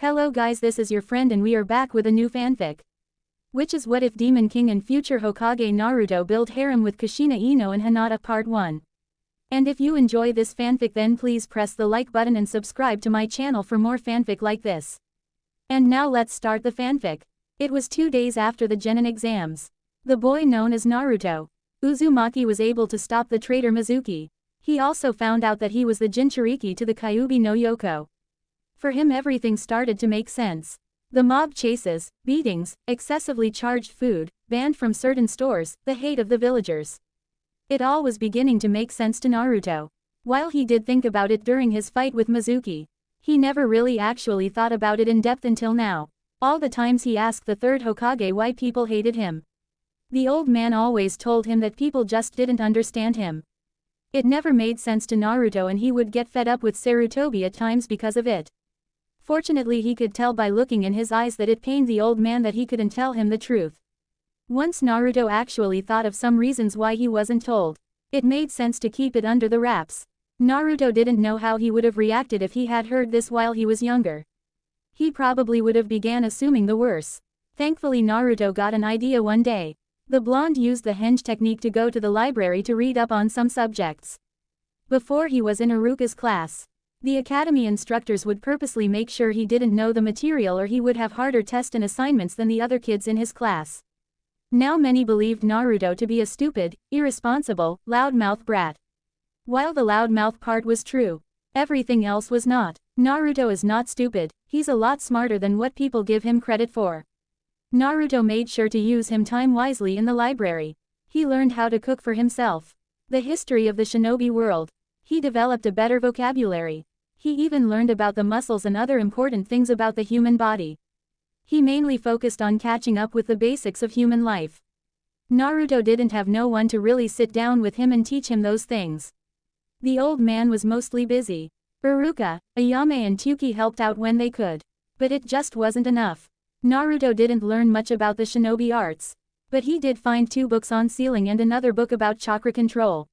Hello guys, this is your friend and we are back with a new fanfic. Which is what if Demon King and future Hokage Naruto build harem with Kushina Ino and Hinata Part 1. And if you enjoy this fanfic then please press the like button and subscribe to my channel for more fanfic like this. And now let's start the fanfic. It was 2 days after the Genin exams. The boy known as Naruto, Uzumaki, was able to stop the traitor Mizuki. He also found out that he was the Jinchuriki to the Kyuubi no Yoko. For him everything started to make sense. The mob chases, beatings, excessively charged food, banned from certain stores, the hate of the villagers. It all was beginning to make sense to Naruto. While he did think about it during his fight with Mizuki, he never really actually thought about it in depth until now. All the times he asked the third Hokage why people hated him. The old man always told him that people just didn't understand him. It never made sense to Naruto and he would get fed up with Sarutobi at times because of it. Fortunately he could tell by looking in his eyes that it pained the old man that he couldn't tell him the truth. Once Naruto actually thought of some reasons why he wasn't told. It made sense to keep it under the wraps. Naruto didn't know how he would have reacted if he had heard this while he was younger. He probably would have began assuming the worst. Thankfully Naruto got an idea one day. The blonde used the henge technique to go to the library to read up on some subjects. Before he was in Iruka's class, the academy instructors would purposely make sure he didn't know the material or he would have harder tests and assignments than the other kids in his class. Now many believed Naruto to be a stupid, irresponsible, loudmouth brat. While the loudmouth part was true, everything else was not. Naruto is not stupid, he's a lot smarter than what people give him credit for. Naruto made sure to use him time wisely in the library. He learned how to cook for himself. The history of the shinobi world. He developed a better vocabulary. He even learned about the muscles and other important things about the human body. He mainly focused on catching up with the basics of human life. Naruto didn't have no one to really sit down with him and teach him those things. The old man was mostly busy. Iruka, Ayame and Tuki helped out when they could. But it just wasn't enough. Naruto didn't learn much about the shinobi arts. But he did find 2 books on sealing and another book about chakra control.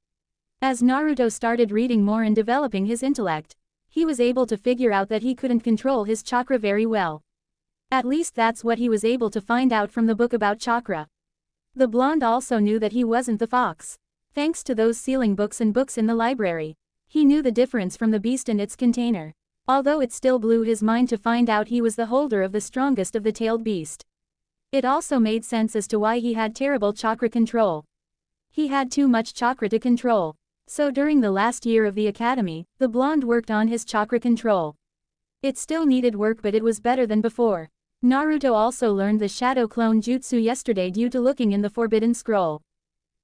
As Naruto started reading more and developing his intellect, he was able to figure out that he couldn't control his chakra very well. At least that's what he was able to find out from the book about chakra. The blonde also knew that he wasn't the fox. Thanks to those sealing books and books in the library, he knew the difference from the beast and its container. Although it still blew his mind to find out he was the holder of the strongest of the tailed beast. It also made sense as to why he had terrible chakra control. He had too much chakra to control. So during the last year of the academy, the blonde worked on his chakra control. It still needed work but it was better than before. Naruto also learned the shadow clone jutsu yesterday due to looking in the forbidden scroll.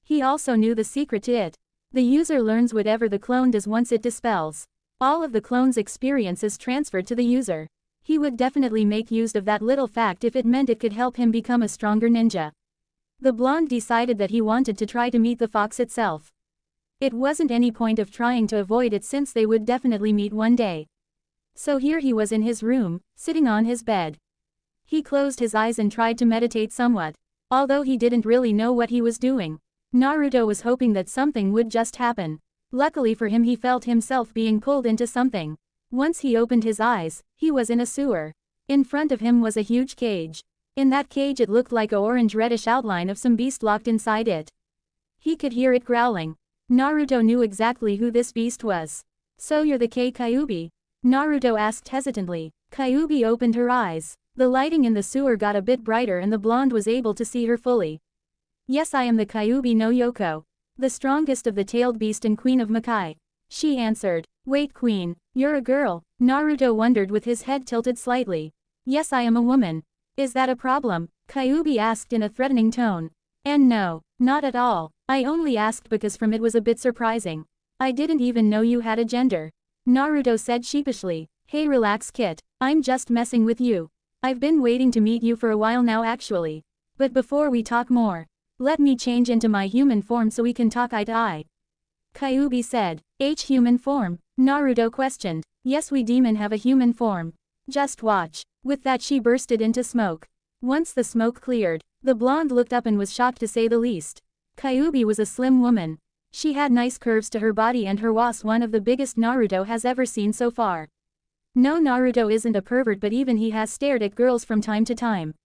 He also knew the secret to it. The user learns whatever the clone does once it dispels. All of the clone's experience is transferred to the user. He would definitely make use of that little fact if it meant it could help him become a stronger ninja. The blonde decided that he wanted to try to meet the fox itself. It wasn't any point of trying to avoid it since they would definitely meet one day. So here he was in his room, sitting on his bed. He closed his eyes and tried to meditate somewhat. Although he didn't really know what he was doing, Naruto was hoping that something would just happen. Luckily for him he felt himself being pulled into something. Once he opened his eyes, he was in a sewer. In front of him was a huge cage. In that cage it looked like a orange-reddish outline of some beast locked inside it. He could hear it growling. Naruto knew exactly who this beast was. So you're the Kyuubi? Naruto asked hesitantly. Kyuubi opened her eyes. The lighting in the sewer got a bit brighter and the blonde was able to see her fully. Yes, I am the Kyuubi no Yoko. The strongest of the tailed beast and queen of Makai. She answered. Wait, queen, you're a girl? Naruto wondered with his head tilted slightly. Yes, I am a woman. Is that a problem? Kyuubi asked in a threatening tone. And no, not at all. I only asked because from it was a bit surprising. I didn't even know you had a gender. Naruto said sheepishly. Hey, relax kid, I'm just messing with you. I've been waiting to meet you for a while now actually. But before we talk more, let me change into my human form so we can talk eye to eye. Kyuubi said. Human form? Naruto questioned. Yes, we demon have a human form. Just watch. With that she bursted into smoke. Once the smoke cleared, the blonde looked up and was shocked to say the least. Kyuubi was a slim woman. She had nice curves to her body and her was one of the biggest Naruto has ever seen so far. No, Naruto isn't a pervert, but even he has stared at girls from time to time.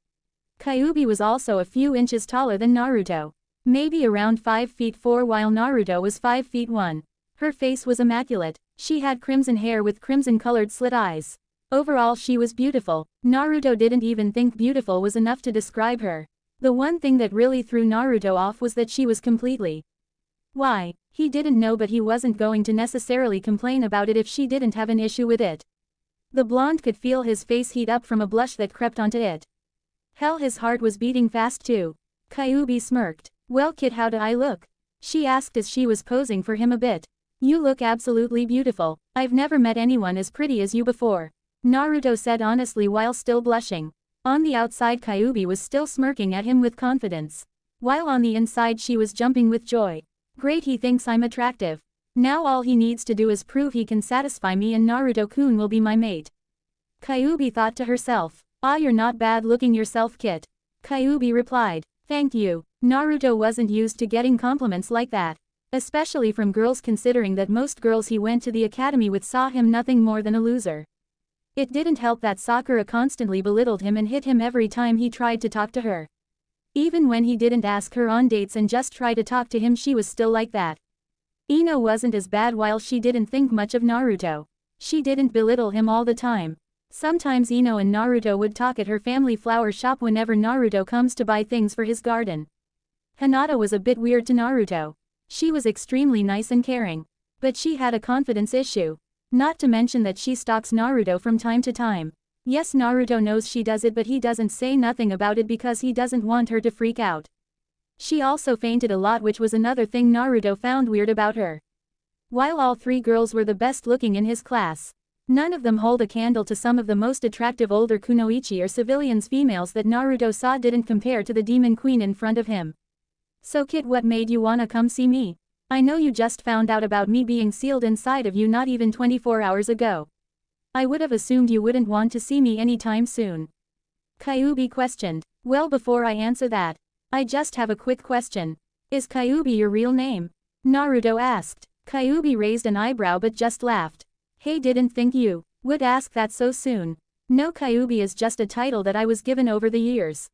Kyuubi was also a few inches taller than Naruto. Maybe around 5 feet 4 while Naruto was 5 feet 1. Her face was immaculate. She had crimson hair with crimson-colored slit eyes. Overall she was beautiful. Naruto didn't even think beautiful was enough to describe her. The one thing that really threw Naruto off was that she was completely. Why? He didn't know, but he wasn't going to necessarily complain about it if she didn't have an issue with it. The blonde could feel his face heat up from a blush that crept onto it. Hell, his heart was beating fast too. Kyuubi smirked. Well kid, how do I look? She asked as she was posing for him a bit. You look absolutely beautiful. I've never met anyone as pretty as you before. Naruto said honestly while still blushing. On the outside Kyuubi was still smirking at him with confidence. While on the inside she was jumping with joy. Great, he thinks I'm attractive. Now all he needs to do is prove he can satisfy me and Naruto-kun will be my mate. Kyuubi thought to herself. Ah, you're not bad looking yourself, Kit. Kyuubi replied. Thank you. Naruto wasn't used to getting compliments like that. Especially from girls, considering that most girls he went to the academy with saw him nothing more than a loser. It didn't help that Sakura constantly belittled him and hit him every time he tried to talk to her. Even when he didn't ask her on dates and just try to talk to him, she was still like that. Ino wasn't as bad while she didn't think much of Naruto. She didn't belittle him all the time. Sometimes Ino and Naruto would talk at her family flower shop whenever Naruto comes to buy things for his garden. Hinata was a bit weird to Naruto. She was extremely nice and caring. But she had a confidence issue. Not to mention that she stalks Naruto from time to time. Yes, Naruto knows she does it, but he doesn't say nothing about it because he doesn't want her to freak out. She also fainted a lot, which was another thing Naruto found weird about her. While all three girls were the best looking in his class, none of them hold a candle to some of the most attractive older kunoichi or civilians females that Naruto saw didn't compare to the demon queen in front of him. So kid, what made you wanna come see me? I know you just found out about me being sealed inside of you not even 24 hours ago. I would have assumed you wouldn't want to see me anytime soon. Kyuubi questioned. Well, before I answer that, I just have a quick question. Is Kyuubi your real name? Naruto asked. Kyuubi raised an eyebrow but just laughed. Hey, didn't think you would ask that so soon. No, Kyuubi is just a title that I was given over the years.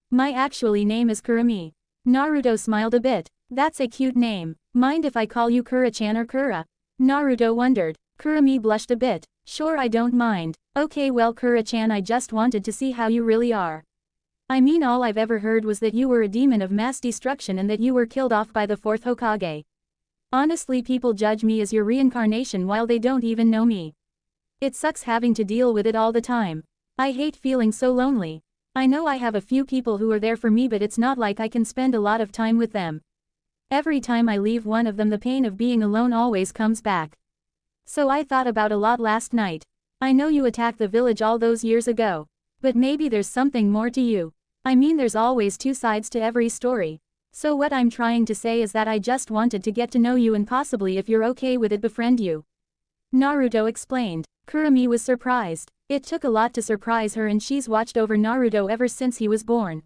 My actually name is Kurami. Naruto smiled a bit. That's a cute name. Mind if I call you Kura-chan or Kura? Naruto wondered. Kurami blushed a bit. Sure, I don't mind. Okay, well Kura-chan, I just wanted to see how you really are. I mean, all I've ever heard was that you were a demon of mass destruction and that you were killed off by the 4th Hokage. Honestly, people judge me as your reincarnation while they don't even know me. It sucks having to deal with it all the time. I hate feeling so lonely. I know I have a few people who are there for me, but it's not like I can spend a lot of time with them. Every time I leave one of them, the pain of being alone always comes back. So I thought about a lot last night. I know you attacked the village all those years ago. But maybe there's something more to you. I mean, there's always two sides to every story. So what I'm trying to say is that I just wanted to get to know you and possibly, if you're okay with it, befriend you. Naruto explained. Kurami was surprised. It took a lot to surprise her, and she's watched over Naruto ever since he was born.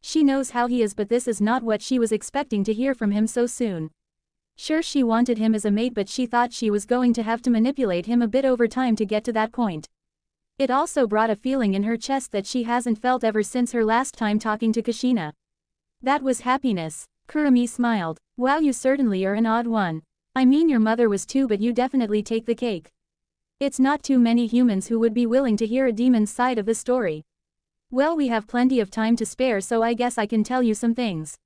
She knows how he is, but this is not what she was expecting to hear from him so soon. Sure, she wanted him as a mate, but she thought she was going to have to manipulate him a bit over time to get to that point. It also brought a feeling in her chest that she hasn't felt ever since her last time talking to Kushina. That was happiness. Kurami smiled. Wow, you certainly are an odd one. I mean, your mother was too, but you definitely take the cake. It's not too many humans who would be willing to hear a demon's side of the story. Well, we have plenty of time to spare, so I guess I can tell you some things.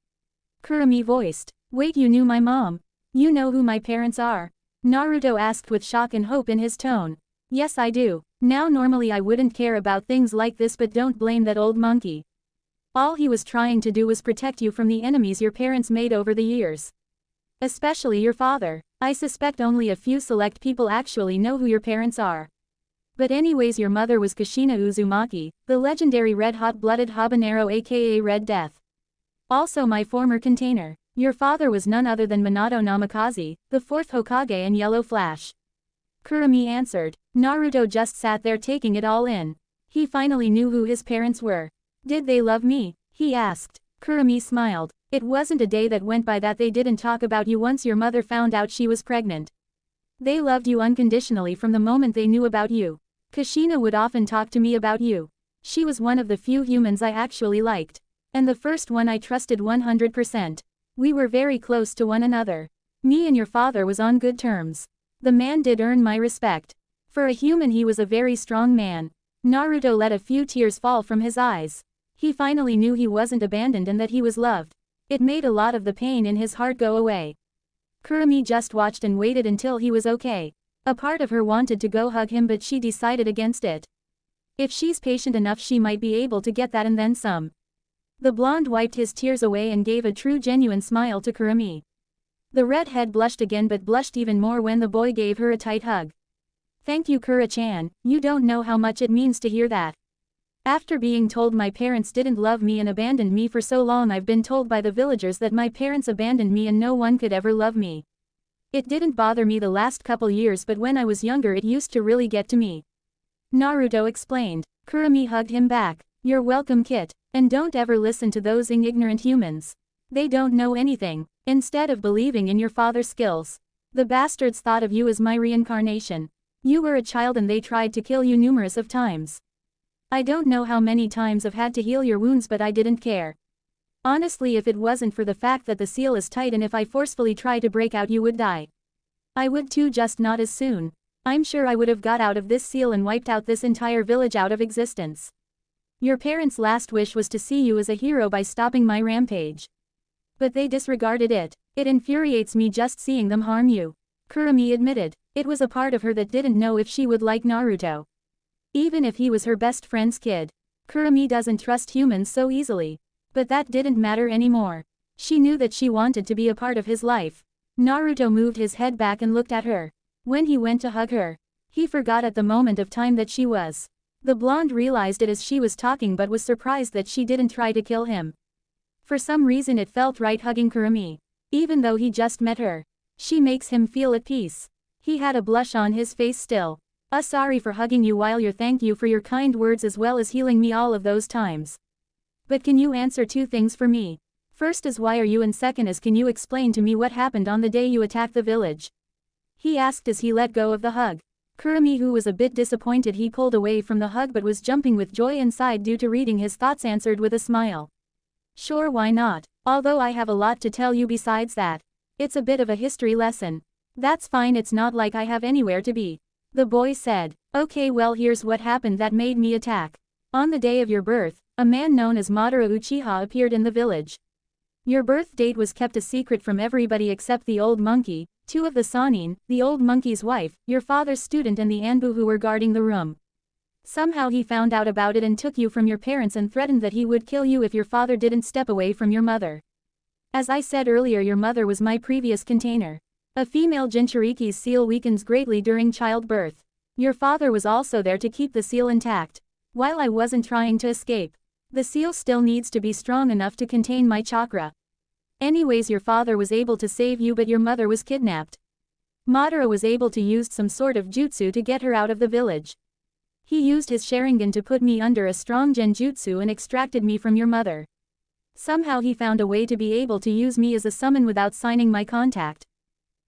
Kurami voiced. Wait, you knew my mom? You know who my parents are? Naruto asked with shock and hope in his tone. Yes, I do. Now normally I wouldn't care about things like this, but don't blame that old monkey. All he was trying to do was protect you from the enemies your parents made over the years. Especially your father. I suspect only a few select people actually know who your parents are. But anyways, your mother was Kushina Uzumaki, the legendary red-hot-blooded habanero aka Red Death. Also my former container. Your father was none other than Minato Namikaze, the 4th Hokage and Yellow Flash. Kurami answered. Naruto just sat there taking it all in. He finally knew who his parents were. Did they love me? He asked. Kurami smiled. It wasn't a day that went by that they didn't talk about you once your mother found out she was pregnant. They loved you unconditionally from the moment they knew about you. Kushina would often talk to me about you. She was one of the few humans I actually liked. And the first one I trusted 100%. We were very close to one another. Me and your father was on good terms. The man did earn my respect. For a human he was a very strong man. Naruto let a few tears fall from his eyes. He finally knew he wasn't abandoned and that he was loved. It made a lot of the pain in his heart go away. Kurumi just watched and waited until he was okay. A part of her wanted to go hug him but she decided against it. If she's patient enough she might be able to get that and then some. The blonde wiped his tears away and gave a true genuine smile to Kurumi. The redhead blushed again but blushed even more when the boy gave her a tight hug. Thank you Kura-chan, you don't know how much it means to hear that. After being told my parents didn't love me and abandoned me for so long, I've been told by the villagers that my parents abandoned me and no one could ever love me. It didn't bother me the last couple years but when I was younger it used to really get to me. Naruto explained. Kurumi hugged him back. You're welcome kid. And don't ever listen to those ignorant humans. They don't know anything. Instead of believing in your father's skills. The bastards thought of you as my reincarnation. You were a child and they tried to kill you numerous of times. I don't know how many times I've had to heal your wounds but I didn't care. Honestly, if it wasn't for the fact that the seal is tight and if I forcefully try to break out you would die. I would too, just not as soon. I'm sure I would have got out of this seal and wiped out this entire village out of existence. Your parents' last wish was to see you as a hero by stopping my rampage. But they disregarded it. It infuriates me just seeing them harm you. Kurumi admitted. It was a part of her that didn't know if she would like Naruto. Even if he was her best friend's kid. Kurumi doesn't trust humans so easily. But that didn't matter anymore. She knew that she wanted to be a part of his life. Naruto moved his head back and looked at her. When he went to hug her, he forgot at the moment of time that she was. The blonde realized it as she was talking but was surprised that she didn't try to kill him. For some reason it felt right hugging Kurumi. Even though he just met her. She makes him feel at peace. He had a blush on his face still. Sorry for hugging you while you're thank you for your kind words as well as healing me all of those times. But can you answer two things for me? First is why are you and second is can you explain to me what happened on the day you attacked the village? He asked as he let go of the hug. Kurumi, who was a bit disappointed he pulled away from the hug but was jumping with joy inside due to reading his thoughts, answered with a smile. Sure, why not? Although I have a lot to tell you besides that. It's a bit of a history lesson. That's fine, it's not like I have anywhere to be. The boy said. Okay, well here's what happened that made me attack. On the day of your birth, a man known as Madara Uchiha appeared in the village. Your birth date was kept a secret from everybody except the old monkey, two of the Sannin, the old monkey's wife, your father's student and the Anbu who were guarding the room. Somehow he found out about it and took you from your parents and threatened that he would kill you if your father didn't step away from your mother. As I said earlier, your mother was my previous container. A female Jinchuriki's seal weakens greatly during childbirth. Your father was also there to keep the seal intact. While I wasn't trying to escape. The seal still needs to be strong enough to contain my chakra. Anyways, your father was able to save you but your mother was kidnapped. Madara was able to use some sort of jutsu to get her out of the village. He used his Sharingan to put me under a strong genjutsu and extracted me from your mother. Somehow he found a way to be able to use me as a summon without signing my contact.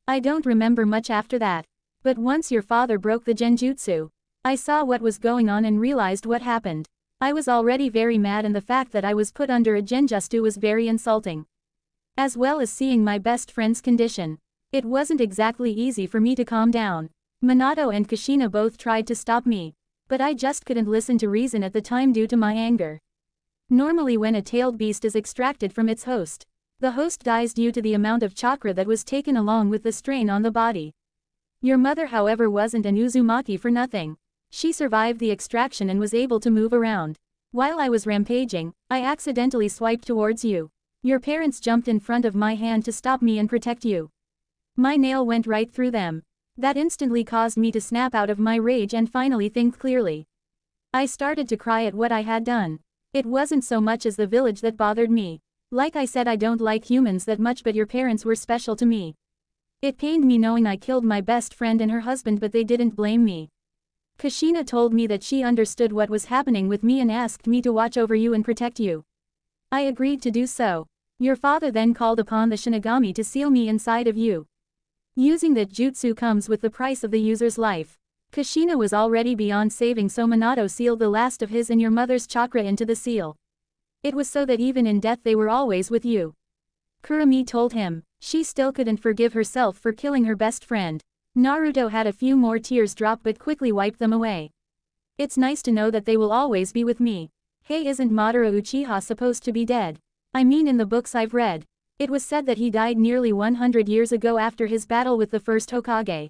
I don't remember much after that. But once your father broke the genjutsu, I saw what was going on and realized what happened. I was already very mad and the fact that I was put under a genjutsu was very insulting. As well as seeing my best friend's condition. It wasn't exactly easy for me to calm down. Minato and Kushina both tried to stop me. But I just couldn't listen to reason at the time due to my anger. Normally when a tailed beast is extracted from its host, the host dies due to the amount of chakra that was taken along with the strain on the body. Your mother, however, wasn't an Uzumaki for nothing. She survived the extraction and was able to move around. While I was rampaging, I accidentally swiped towards you. Your parents jumped in front of my hand to stop me and protect you. My nail went right through them. That instantly caused me to snap out of my rage and finally think clearly. I started to cry at what I had done. It wasn't so much as the village that bothered me. Like I said, I don't like humans that much, but your parents were special to me. It pained me knowing I killed my best friend and her husband, but they didn't blame me. Kushina told me that she understood what was happening with me and asked me to watch over you and protect you. I agreed to do so. Your father then called upon the Shinigami to seal me inside of you. Using that jutsu comes with the price of the user's life. Kushina was already beyond saving, so Minato sealed the last of his and your mother's chakra into the seal. It was so that even in death they were always with you. Kurumi told him. She still couldn't forgive herself for killing her best friend. Naruto had a few more tears drop but quickly wiped them away. It's nice to know that they will always be with me. Hey, isn't Madara Uchiha supposed to be dead? I mean, in the books I've read. It was said that he died nearly 100 years ago after his battle with the first Hokage.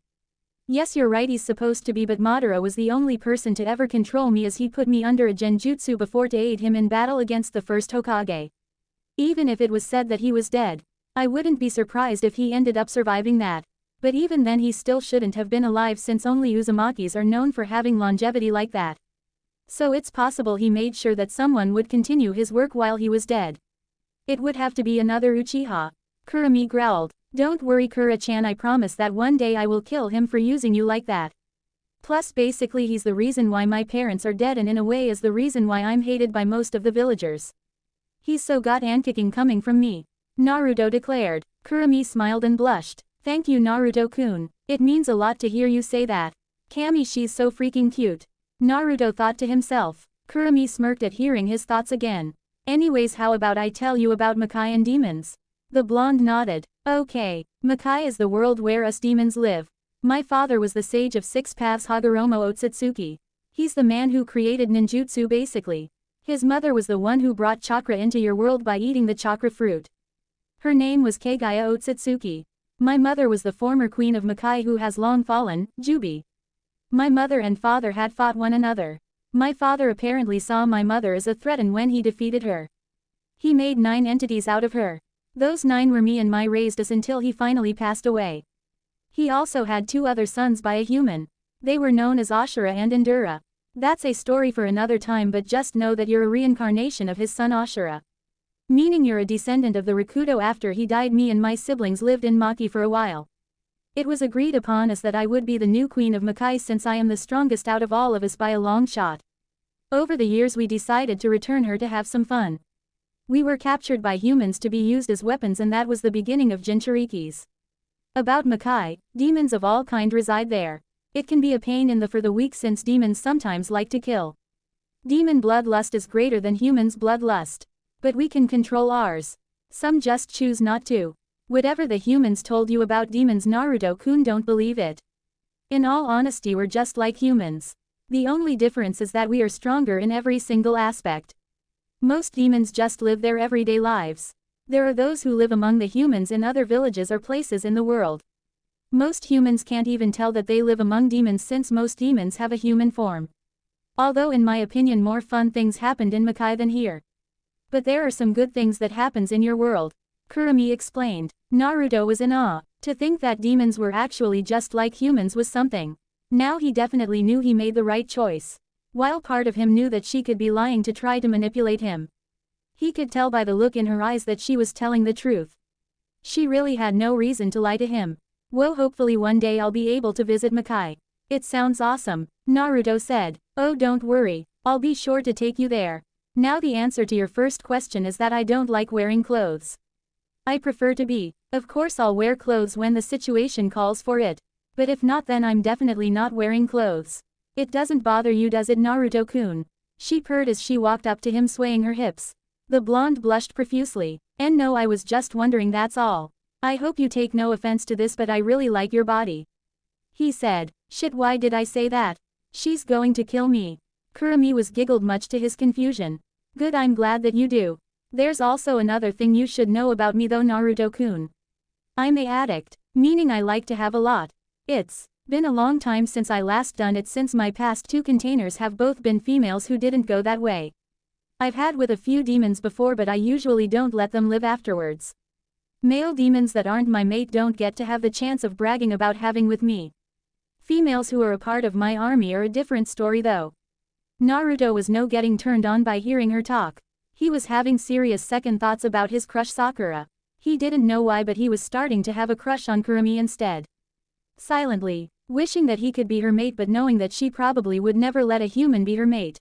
Yes, you're right, he's supposed to be, but Madara was the only person to ever control me, as he put me under a genjutsu before to aid him in battle against the first Hokage. Even if it was said that he was dead, I wouldn't be surprised if he ended up surviving that. But even then he still shouldn't have been alive, since only Uzumakis are known for having longevity like that. So it's possible he made sure that someone would continue his work while he was dead. It would have to be another Uchiha. Kurumi growled. Don't worry, Kura-chan, I promise that one day I will kill him for using you like that. Plus basically he's the reason why my parents are dead, and in a way is the reason why I'm hated by most of the villagers. He's so got an kicking coming from me, Naruto declared. Kurumi smiled and blushed. Thank you, Naruto-kun. It means a lot to hear you say that. Kami, she's so freaking cute. Naruto thought to himself. Kurumi smirked at hearing his thoughts again. Anyways, how about I tell you about Makai and demons? The blonde nodded. Okay. Makai is the world where us demons live. My father was the sage of 6 paths, Hagoromo Otsutsuki. He's the man who created ninjutsu basically. His mother was the one who brought chakra into your world by eating the chakra fruit. Her name was Kagaya Otsutsuki. My mother was the former queen of Makai who has long fallen, Jubi. My mother and father had fought one another. My father apparently saw my mother as a threat, and when he defeated her, he made 9 entities out of her. Those 9 were me and my raised us until he finally passed away. He also had 2 other sons by a human. They were known as Ashura and Indura. That's a story for another time, but just know that you're a reincarnation of his son Ashura. Meaning you're a descendant of the Rakuto. After he died, me and my siblings lived in Maki for a while. It was agreed upon us that I would be the new queen of Makai, since I am the strongest out of all of us by a long shot. Over the years we decided to return her to have some fun. We were captured by humans to be used as weapons, and that was the beginning of Jinchurikis. About Makai, demons of all kind reside there. It can be a pain in for the weak, since demons sometimes like to kill. Demon bloodlust is greater than humans' bloodlust. But we can control ours. Some just choose not to. Whatever the humans told you about demons, Naruto-kun, don't believe it. In all honesty, we're just like humans. The only difference is that we are stronger in every single aspect. Most demons just live their everyday lives. There are those who live among the humans in other villages or places in the world. Most humans can't even tell that they live among demons, since most demons have a human form. Although in my opinion more fun things happened in Makai than here. But there are some good things that happens in your world, Kurumi explained. Naruto was in awe. To think that demons were actually just like humans was something. Now he definitely knew he made the right choice. While part of him knew that she could be lying to try to manipulate him. He could tell by the look in her eyes that she was telling the truth. She really had no reason to lie to him. Well, hopefully one day I'll be able to visit Makai. It sounds awesome, Naruto said. Oh, don't worry, I'll be sure to take you there. Now the answer to your first question is that I don't like wearing clothes. I prefer to be. Of course I'll wear clothes when the situation calls for it. But if not, then I'm definitely not wearing clothes. It doesn't bother you, does it, Naruto-kun? She purred as she walked up to him, swaying her hips. The blonde blushed profusely. And no, I was just wondering, that's all. I hope you take no offense to this, but I really like your body. He said. Shit, why did I say that? She's going to kill me. Kurumi was giggled, much to his confusion. Good, I'm glad that you do. There's also another thing you should know about me though, Naruto-kun. I'm a addict, meaning I like to have a lot. It's been a long time since I last done it, since my past 2 containers have both been females who didn't go that way. I've had with a few demons before, but I usually don't let them live afterwards. Male demons that aren't my mate don't get to have the chance of bragging about having with me. Females who are a part of my army are a different story though. Naruto was no getting turned on by hearing her talk. He was having serious second thoughts about his crush Sakura. He didn't know why, but he was starting to have a crush on Kurumi instead. Silently, wishing that he could be her mate, but knowing that she probably would never let a human be her mate.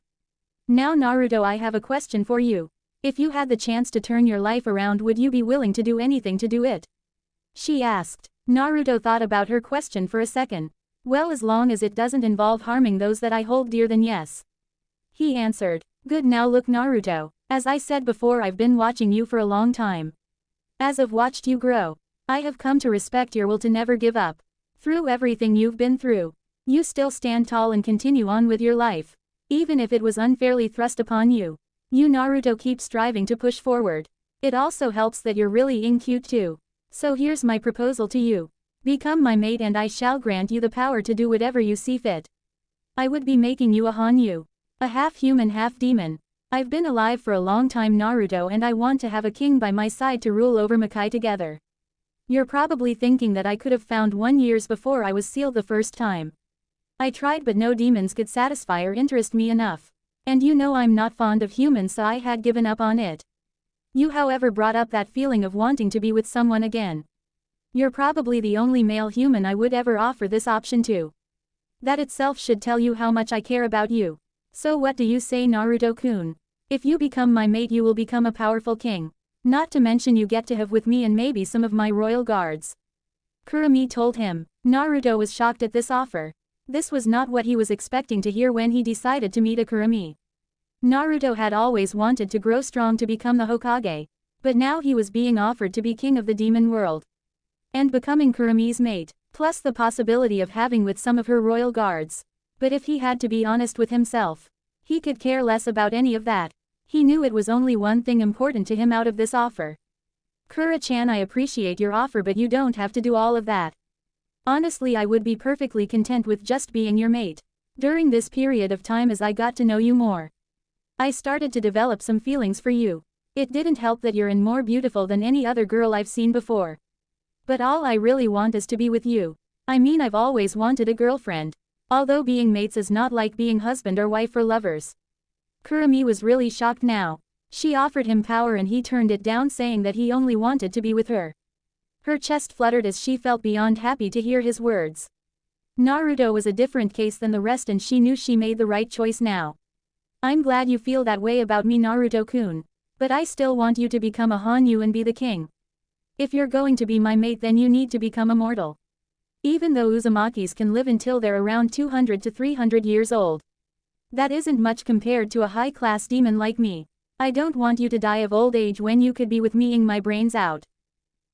Now Naruto, I have a question for you. If you had the chance to turn your life around, would you be willing to do anything to do it? She asked. Naruto thought about her question for a second. Well, as long as it doesn't involve harming those that I hold dear, then yes. He answered. Good, now look Naruto, as I said before, I've been watching you for a long time. As I've watched you grow, I have come to respect your will to never give up. Through everything you've been through, you still stand tall and continue on with your life. Even if it was unfairly thrust upon you. You Naruto keep striving to push forward. It also helps that you're really cute too. So here's my proposal to you. Become my mate and I shall grant you the power to do whatever you see fit. I would be making you a Hanyu. A half-human half-demon. I've been alive for a long time Naruto and I want to have a king by my side to rule over Makai together. You're probably thinking that I could have found one years before I was sealed the first time. I tried but no demons could satisfy or interest me enough. And you know I'm not fond of humans, so I had given up on it. You however brought up that feeling of wanting to be with someone again. You're probably the only male human I would ever offer this option to. That itself should tell you how much I care about you. So what do you say, Naruto-kun? If you become my mate you will become a powerful king. Not to mention you get to have with me and maybe some of my royal guards. Kurumi told him. Naruto was shocked at this offer. This was not what he was expecting to hear when he decided to meet a Kurumi. Naruto had always wanted to grow strong to become the Hokage. But now he was being offered to be king of the demon world. And becoming Kurumi's mate, plus the possibility of having with some of her royal guards. But if he had to be honest with himself, he could care less about any of that. He knew it was only one thing important to him out of this offer. Kura-chan, I appreciate your offer but you don't have to do all of that. Honestly, I would be perfectly content with just being your mate. During this period of time as I got to know you more, I started to develop some feelings for you. It didn't help that you're more beautiful than any other girl I've seen before. But all I really want is to be with you. I mean, I've always wanted a girlfriend. Although being mates is not like being husband or wife or lovers. Kurumi was really shocked now. She offered him power and he turned it down, saying that he only wanted to be with her. Her chest fluttered as she felt beyond happy to hear his words. Naruto was a different case than the rest and she knew she made the right choice now. I'm glad you feel that way about me, Naruto-kun. But I still want you to become a Hanyu and be the king. If you're going to be my mate then you need to become immortal. Even though Uzumakis can live until they're around 200 to 300 years old. That isn't much compared to a high-class demon like me. I don't want you to die of old age when you could be with me ing my brains out.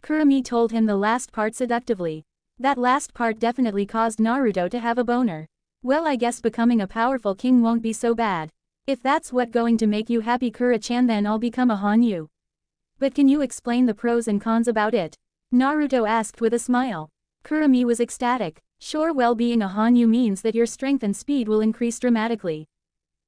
Kurumi told him the last part seductively. That last part definitely caused Naruto to have a boner. Well, I guess becoming a powerful king won't be so bad. If that's what going to make you happy, Kura-chan, then I'll become a Hanyu. But can you explain the pros and cons about it? Naruto asked with a smile. Kurumi was ecstatic. Sure, well, being a Hanyu means that your strength and speed will increase dramatically.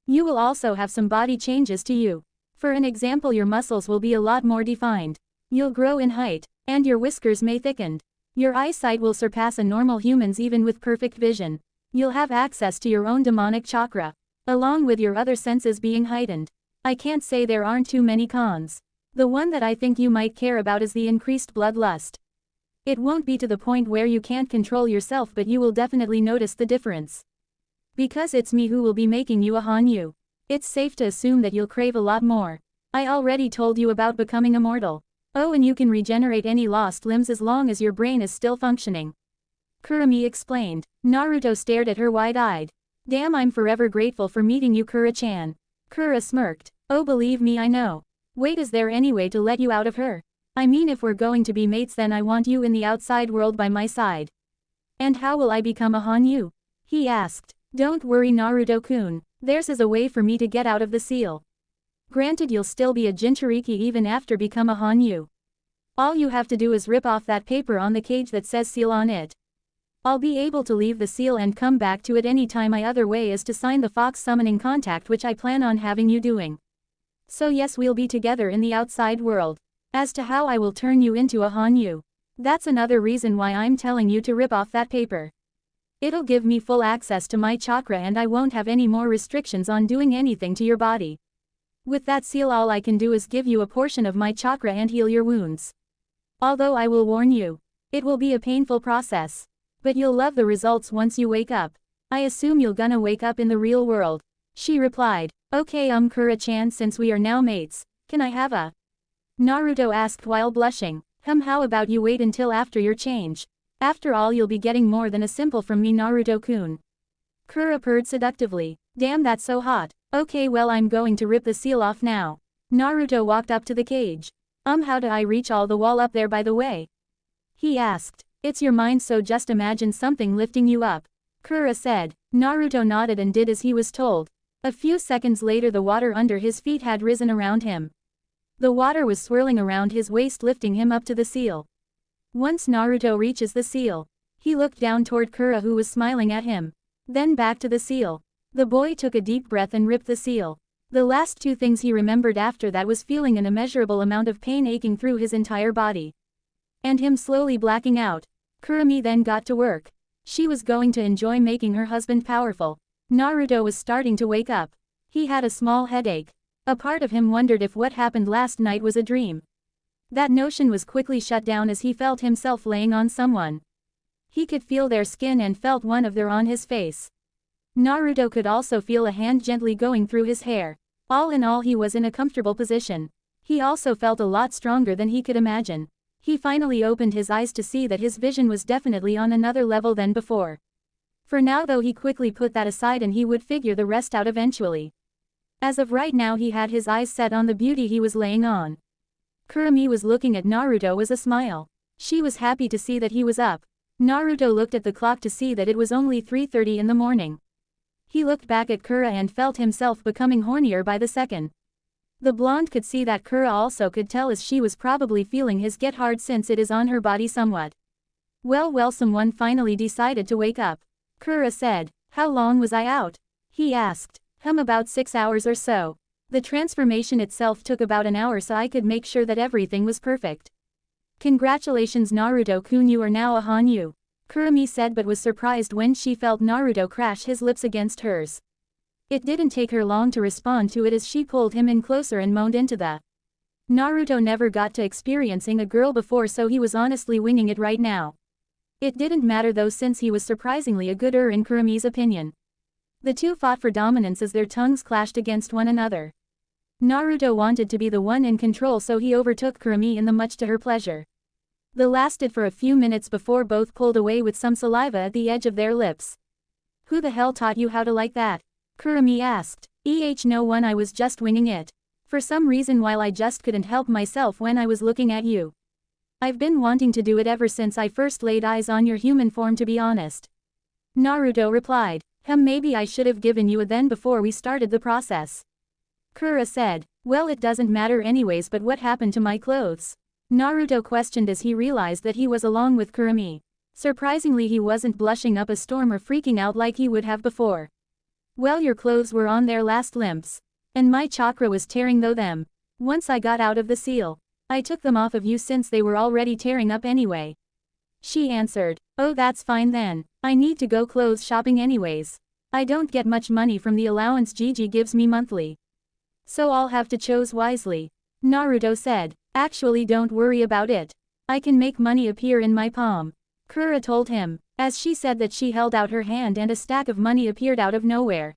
You will also have some body changes to you. For an example, your muscles will be a lot more defined. You'll grow in height, and your whiskers may thicken. Your eyesight will surpass a normal human's even with perfect vision. You'll have access to your own demonic chakra, along with your other senses being heightened. I can't say there aren't too many cons. The one that I think you might care about is the increased bloodlust. It won't be to the point where you can't control yourself, but you will definitely notice the difference. Because it's me who will be making you a Hanyu. It's safe to assume that you'll crave a lot more. I already told you about becoming immortal. Oh, and you can regenerate any lost limbs as long as your brain is still functioning. Kurumi explained. Naruto stared at her wide-eyed. Damn, I'm forever grateful for meeting you, Kura-chan. Kura smirked. Oh, believe me, I know. Wait, is there any way to let you out of her? I mean, if we're going to be mates then I want you in the outside world by my side. And how will I become a Hanyu? He asked. Don't worry, Naruto-kun. There's a way for me to get out of the seal. Granted, you'll still be a Jinchuriki even after become a Hanyu. All you have to do is rip off that paper on the cage that says seal on it. I'll be able to leave the seal and come back to it any time. My other way is to sign the fox summoning contract, which I plan on having you doing. So yes, we'll be together in the outside world. As to how I will turn you into a Hanyu, that's another reason why I'm telling you to rip off that paper. It'll give me full access to my chakra and I won't have any more restrictions on doing anything to your body. With that seal, all I can do is give you a portion of my chakra and heal your wounds. Although I will warn you, it will be a painful process. But you'll love the results once you wake up. I assume you're gonna wake up in the real world. She replied. Okay, Kura-chan, since we are now mates, can I have a? Naruto asked while blushing. How about you wait until after your change? After all, you'll be getting more than a simple from me, Naruto-kun. Kura purred seductively. Damn, that's so hot. Okay, well, I'm going to rip the seal off now. Naruto walked up to the cage. How do I reach all the wall up there, by the way? He asked. It's your mind, so just imagine something lifting you up. Kura said. Naruto nodded and did as he was told. A few seconds later, the water under his feet had risen around him. The water was swirling around his waist, lifting him up to the seal. Once Naruto reaches the seal, he looked down toward Kura, who was smiling at him. Then back to the seal. The boy took a deep breath and ripped the seal. The last two things he remembered after that was feeling an immeasurable amount of pain aching through his entire body. And him slowly blacking out. Kurumi then got to work. She was going to enjoy making her husband powerful. Naruto was starting to wake up. He had a small headache. A part of him wondered if what happened last night was a dream. That notion was quickly shut down as he felt himself laying on someone. He could feel their skin and felt one of their on his face. Naruto could also feel a hand gently going through his hair. All in all, he was in a comfortable position. He also felt a lot stronger than he could imagine. He finally opened his eyes to see that his vision was definitely on another level than before. For now though, he quickly put that aside and he would figure the rest out eventually. As of right now, he had his eyes set on the beauty he was laying on. Kurumi was looking at Naruto with a smile. She was happy to see that he was up. Naruto looked at the clock to see that it was only 3:30 in the morning. He looked back at Kura and felt himself becoming hornier by the second. The blonde could see that Kura also could tell, as she was probably feeling his get hard since it is on her body somewhat. Well, someone finally decided to wake up. Kura said. How long was I out? He asked. About 6 hours or so. The transformation itself took about an hour, so I could make sure that everything was perfect. Congratulations, Naruto-kun, you are now a Hanyu. Kurumi said, but was surprised when she felt Naruto crash his lips against hers. It didn't take her long to respond to it as she pulled him in closer and moaned into the. Naruto never got to experiencing a girl before, so he was honestly winging it right now. It didn't matter though, since he was surprisingly a gooder in Kurumi's opinion. The two fought for dominance as their tongues clashed against one another. Naruto wanted to be the one in control, so he overtook Kurumi in the much to her pleasure. The lasted for a few minutes before both pulled away with some saliva at the edge of their lips. Who the hell taught you how to like that? Kurumi asked. No one, I was just winging it. For some reason while I just couldn't help myself when I was looking at you. I've been wanting to do it ever since I first laid eyes on your human form, to be honest. Naruto replied. Maybe I should have given you a then before we started the process. Kura said. Well, it doesn't matter anyways, but what happened to my clothes? Naruto questioned as he realized that he was along with Kurumi. Surprisingly, he wasn't blushing up a storm or freaking out like he would have before. Well, your clothes were on their last limps. And my chakra was tearing through them. Once I got out of the seal, I took them off of you since they were already tearing up anyway. She answered. Oh, that's fine then. I need to go clothes shopping anyways. I don't get much money from the allowance Gigi gives me monthly. So I'll have to choose wisely. Naruto said. Actually, don't worry about it. I can make money appear in my palm. Kura told him. As she said that, she held out her hand and a stack of money appeared out of nowhere.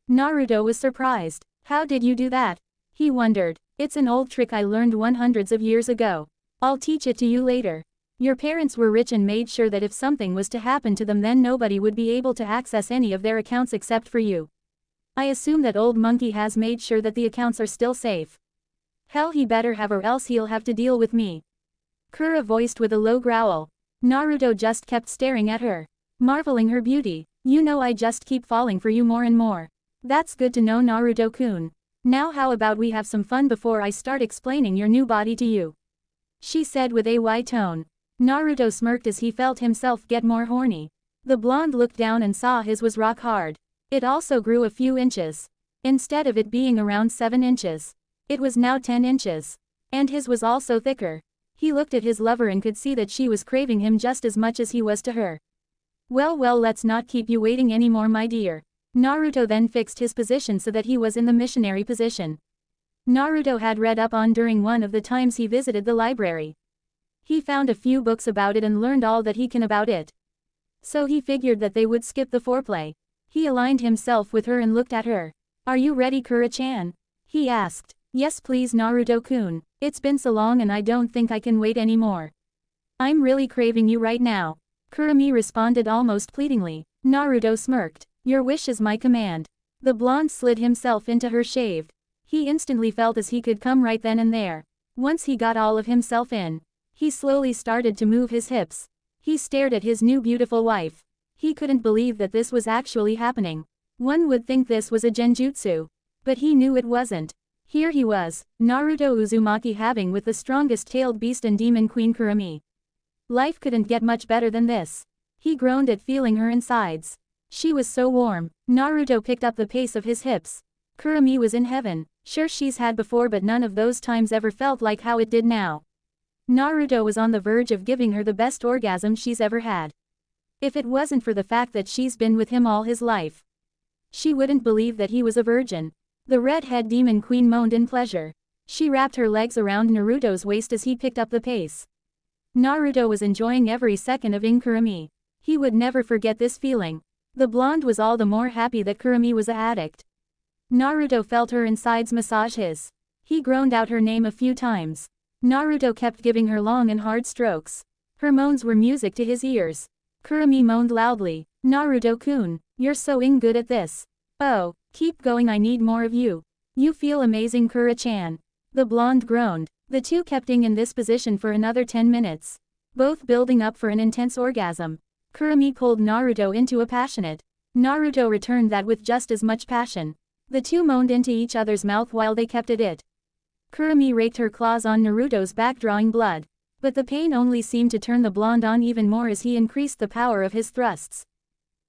Naruto was surprised. How did you do that? He wondered. It's an old trick I learned hundreds of years ago. I'll teach it to you later. Your parents were rich and made sure that if something was to happen to them, then nobody would be able to access any of their accounts except for you. I assume that old monkey has made sure that the accounts are still safe. Hell, he better have, or else he'll have to deal with me. Kura voiced with a low growl. Naruto just kept staring at her, marveling her beauty. You know, I just keep falling for you more and more. That's good to know, Naruto-kun. Now how about we have some fun before I start explaining your new body to you? She said with a wide tone. Naruto smirked as he felt himself get more horny. The blonde looked down and saw his was rock hard. It also grew a few inches. Instead of it being around 7 inches, it was now 10 inches. And his was also thicker. He looked at his lover and could see that she was craving him just as much as he was to her. Well, let's not keep you waiting anymore, my dear. Naruto then fixed his position so that he was in the missionary position. Naruto had read up on during one of the times he visited the library. He found a few books about it and learned all that he can about it. So he figured that they would skip the foreplay. He aligned himself with her and looked at her. Are you ready, Kura-chan? He asked. Yes please, Naruto-kun. It's been so long and I don't think I can wait anymore. I'm really craving you right now. Kurumi responded almost pleadingly. Naruto smirked. Your wish is my command. The blonde slid himself into her shave. He instantly felt as he could come right then and there. Once he got all of himself in, he slowly started to move his hips. He stared at his new beautiful wife. He couldn't believe that this was actually happening. One would think this was a genjutsu. But he knew it wasn't. Here he was, Naruto Uzumaki having with the strongest tailed beast and demon queen Kurumi. Life couldn't get much better than this. He groaned at feeling her insides. She was so warm. Naruto picked up the pace of his hips. Kurumi was in heaven. Sure, she's had before, but none of those times ever felt like how it did now. Naruto was on the verge of giving her the best orgasm she's ever had. If it wasn't for the fact that she's been with him all his life, she wouldn't believe that he was a virgin. The redhead demon queen moaned in pleasure. She wrapped her legs around Naruto's waist as he picked up the pace. Naruto was enjoying every second of Kurumi. He would never forget this feeling. The blonde was all the more happy that Kurumi was an addict. Naruto felt her insides massage his. He groaned out her name a few times. Naruto kept giving her long and hard strokes. Her moans were music to his ears. Kurumi moaned loudly. Naruto-kun, you're so good at this. Oh, keep going, I need more of you. You feel amazing, Kura-chan. The blonde groaned. The two kept in this position for another 10 minutes. Both building up for an intense orgasm. Kurumi pulled Naruto into a passionate. Naruto returned that with just as much passion. The two moaned into each other's mouth while they kept at it. Kurumi raked her claws on Naruto's back, drawing blood. But the pain only seemed to turn the blonde on even more as he increased the power of his thrusts.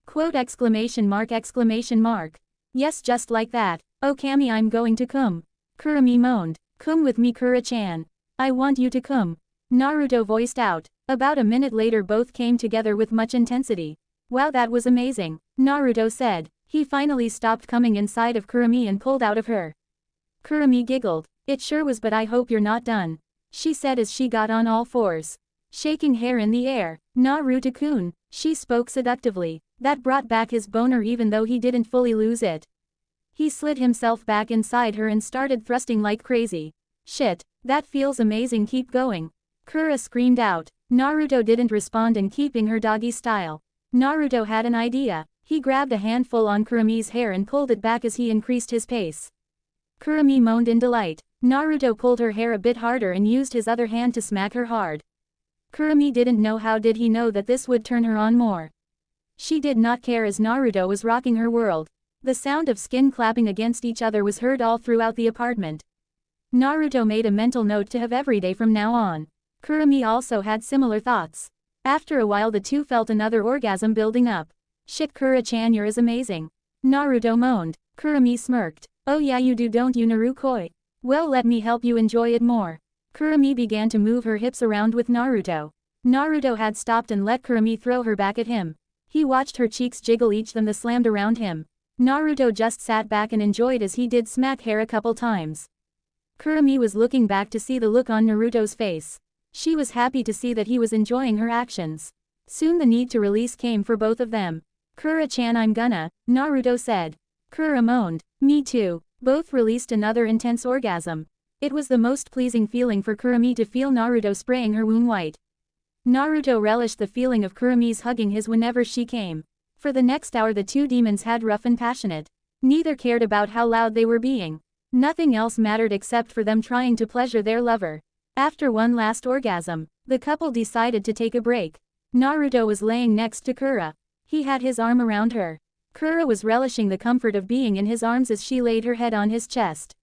Quote exclamation mark exclamation mark. Yes, just like that. Oh Kami, I'm going to come. Kurumi moaned. Come with me, Kura-chan. I want you to come. Naruto voiced out. About a minute later both came together with much intensity. Wow, that was amazing, Naruto said. He finally stopped coming inside of Kurumi and pulled out of her. Kurumi giggled. It sure was, but I hope you're not done, she said as she got on all fours, shaking hair in the air. Naruto-kun, she spoke seductively. That brought back his boner even though he didn't fully lose it. He slid himself back inside her and started thrusting like crazy. Shit, that feels amazing, keep going. Kura screamed out. Naruto didn't respond and keeping her doggy style. Naruto had an idea. He grabbed a handful on Kurumi's hair and pulled it back as he increased his pace. Kurumi moaned in delight. Naruto pulled her hair a bit harder and used his other hand to smack her hard. Kurumi didn't know how did he know that this would turn her on more. She did not care as Naruto was rocking her world. The sound of skin clapping against each other was heard all throughout the apartment. Naruto made a mental note to have every day from now on. Kurumi also had similar thoughts. After a while the two felt another orgasm building up. Shit, Kura-chan, you're as amazing. Naruto moaned. Kurumi smirked. Oh yeah, you do, don't you, Narukoi? Well, let me help you enjoy it more. Kurumi began to move her hips around with Naruto. Naruto had stopped and let Kurumi throw her back at him. He watched her cheeks jiggle, each them the slammed around him. Naruto just sat back and enjoyed as he did smack hair a couple times. Kurumi was looking back to see the look on Naruto's face. She was happy to see that he was enjoying her actions. Soon the need to release came for both of them. Kura-chan, I'm gonna, Naruto said. Kura moaned. Me too. Both released another intense orgasm. It was the most pleasing feeling for Kurumi to feel Naruto spraying her womb white. Naruto relished the feeling of Kurumi's hugging his whenever she came. For the next hour the two demons had rough and passionate. Neither cared about how loud they were being. Nothing else mattered except for them trying to pleasure their lover. After one last orgasm, the couple decided to take a break. Naruto was laying next to Kura. He had his arm around her. Kura was relishing the comfort of being in his arms as she laid her head on his chest.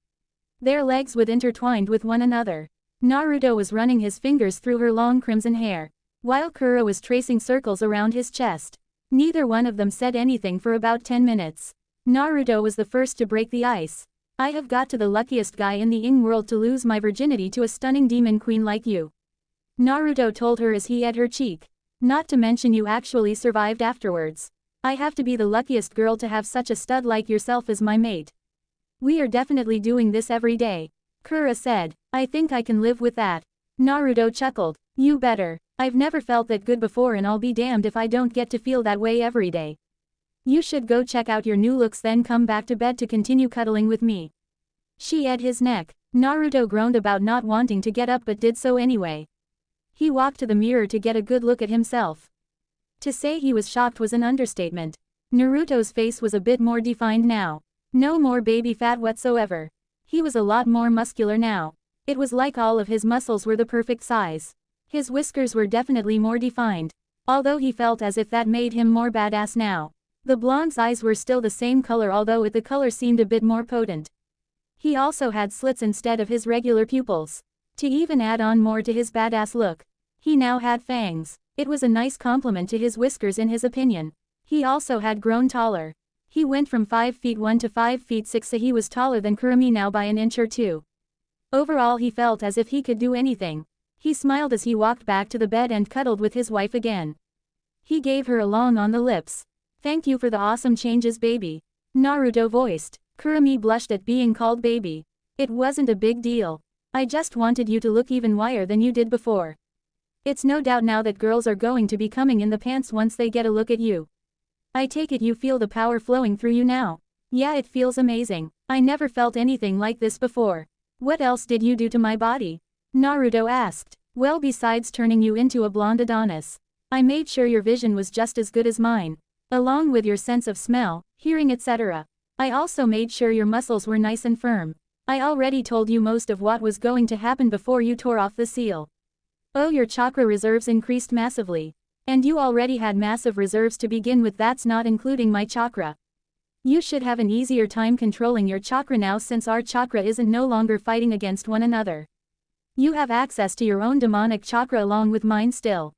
Their legs would intertwined with one another. Naruto was running his fingers through her long crimson hair, while Kura was tracing circles around his chest. Neither one of them said anything for about 10 minutes. Naruto was the first to break the ice. I have got to the luckiest guy in the Ing world to lose my virginity to a stunning demon queen like you, Naruto told her as he ate her cheek. Not to mention you actually survived afterwards. I have to be the luckiest girl to have such a stud like yourself as my mate. We are definitely doing this every day, Kura said. I think I can live with that. Naruto chuckled. You better. I've never felt that good before and I'll be damned if I don't get to feel that way every day. You should go check out your new looks then come back to bed to continue cuddling with me. She ate his neck. Naruto groaned about not wanting to get up but did so anyway. He walked to the mirror to get a good look at himself. To say he was shocked was an understatement. Naruto's face was a bit more defined now. No more baby fat whatsoever. He was a lot more muscular now. It was like all of his muscles were the perfect size. His whiskers were definitely more defined. Although he felt as if that made him more badass now. The blonde's eyes were still the same color, although the color seemed a bit more potent. He also had slits instead of his regular pupils. To even add on more to his badass look, he now had fangs. It was a nice compliment to his whiskers in his opinion. He also had grown taller. He went from 5 feet 1 to 5 feet 6, so he was taller than Kurumi now by an inch or two. Overall he felt as if he could do anything. He smiled as he walked back to the bed and cuddled with his wife again. He gave her a long on the lips. "Thank you for the awesome changes, baby," Naruto voiced. Kurumi blushed at being called baby. "It wasn't a big deal. I just wanted you to look even whiter than you did before. It's no doubt now that girls are going to be coming in the pants once they get a look at you. I take it you feel the power flowing through you now." "Yeah, it feels amazing. I never felt anything like this before." "What else did you do to my body?" Naruto asked. "Well, besides turning you into a blonde Adonis, I made sure your vision was just as good as mine, along with your sense of smell, hearing, etc. I also made sure your muscles were nice and firm. I already told you most of what was going to happen before you tore off the seal. Oh, your chakra reserves increased massively. And you already had massive reserves to begin with, that's not including my chakra. You should have an easier time controlling your chakra now since our chakra isn't no longer fighting against one another. You have access to your own demonic chakra along with mine still.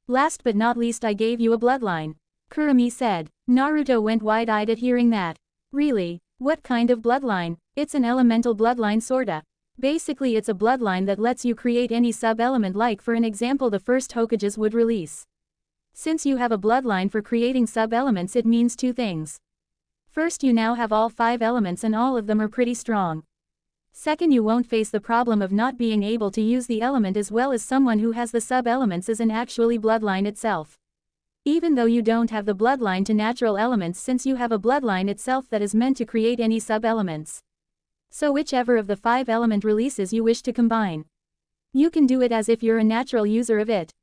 Last but not least, I gave you a bloodline," Kurumi said. Naruto went wide-eyed at hearing that. "Really? What kind of bloodline?" "It's an elemental bloodline sorta. Basically it's a bloodline that lets you create any sub-element, like for an example the first Hokages would release. Since you have a bloodline for creating sub-elements, it means two things. First, you now have all 5 elements and all of them are pretty strong. Second, you won't face the problem of not being able to use the element as well as someone who has the sub-elements as an actually bloodline itself. Even though you don't have the bloodline to natural elements, since you have a bloodline itself that is meant to create any sub-elements. So whichever of the 5 element releases you wish to combine, you can do it as if you're a natural user of it.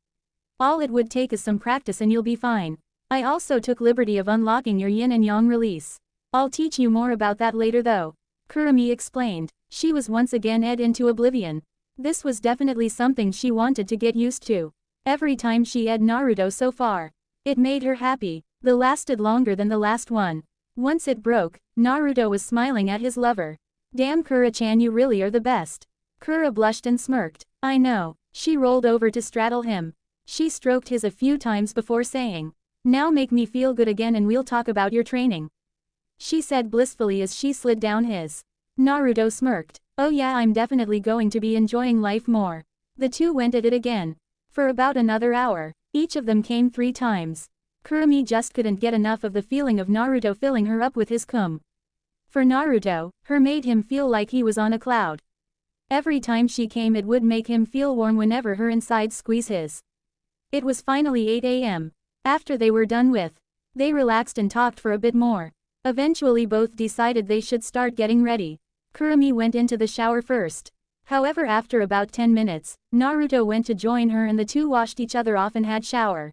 All it would take is some practice and you'll be fine. I also took liberty of unlocking your yin and yang release. I'll teach you more about that later though," Kurumi explained. She was once again led into oblivion. This was definitely something she wanted to get used to. Every time she ed Naruto so far, it made her happy. The lasted longer than the last one. Once it broke, Naruto was smiling at his lover. "Damn, Kura-chan, you really are the best." Kura blushed and smirked. "I know." She rolled over to straddle him. She stroked his a few times before saying, "Now make me feel good again and we'll talk about your training," she said blissfully as she slid down his. Naruto smirked. "Oh yeah, I'm definitely going to be enjoying life more." The two went at it again. For about another hour. Each of them came 3 times. Kurumi just couldn't get enough of the feeling of Naruto filling her up with his cum. For Naruto, her made him feel like he was on a cloud. Every time she came it would make him feel warm whenever her insides squeeze his. It was finally 8 a.m. After they were done with, they relaxed and talked for a bit more. Eventually both decided they should start getting ready. Kurumi went into the shower first. However, after about 10 minutes, Naruto went to join her and the two washed each other off and had shower.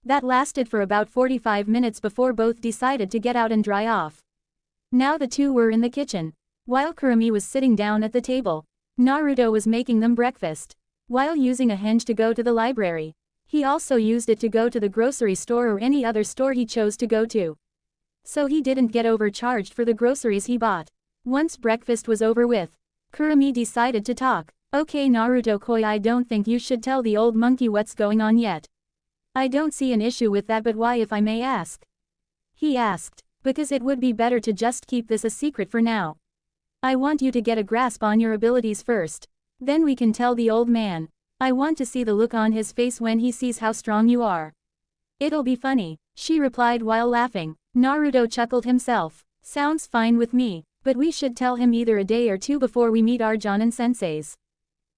That lasted for about 45 minutes before both decided to get out and dry off. Now the two were in the kitchen. While Kurumi was sitting down at the table, Naruto was making them breakfast. While using a henge to go to the library, he also used it to go to the grocery store or any other store he chose to go to. So he didn't get overcharged for the groceries he bought. Once breakfast was over with, Kurumi decided to talk. "Okay Naruto-koi, I don't think you should tell the old monkey what's going on yet." "I don't see an issue with that, but why, if I may ask?" he asked. "Because it would be better to just keep this a secret for now. I want you to get a grasp on your abilities first. Then we can tell the old man. I want to see the look on his face when he sees how strong you are. It'll be funny," she replied while laughing. Naruto chuckled himself. "Sounds fine with me, but we should tell him either a day or two before we meet our Jonin senseis.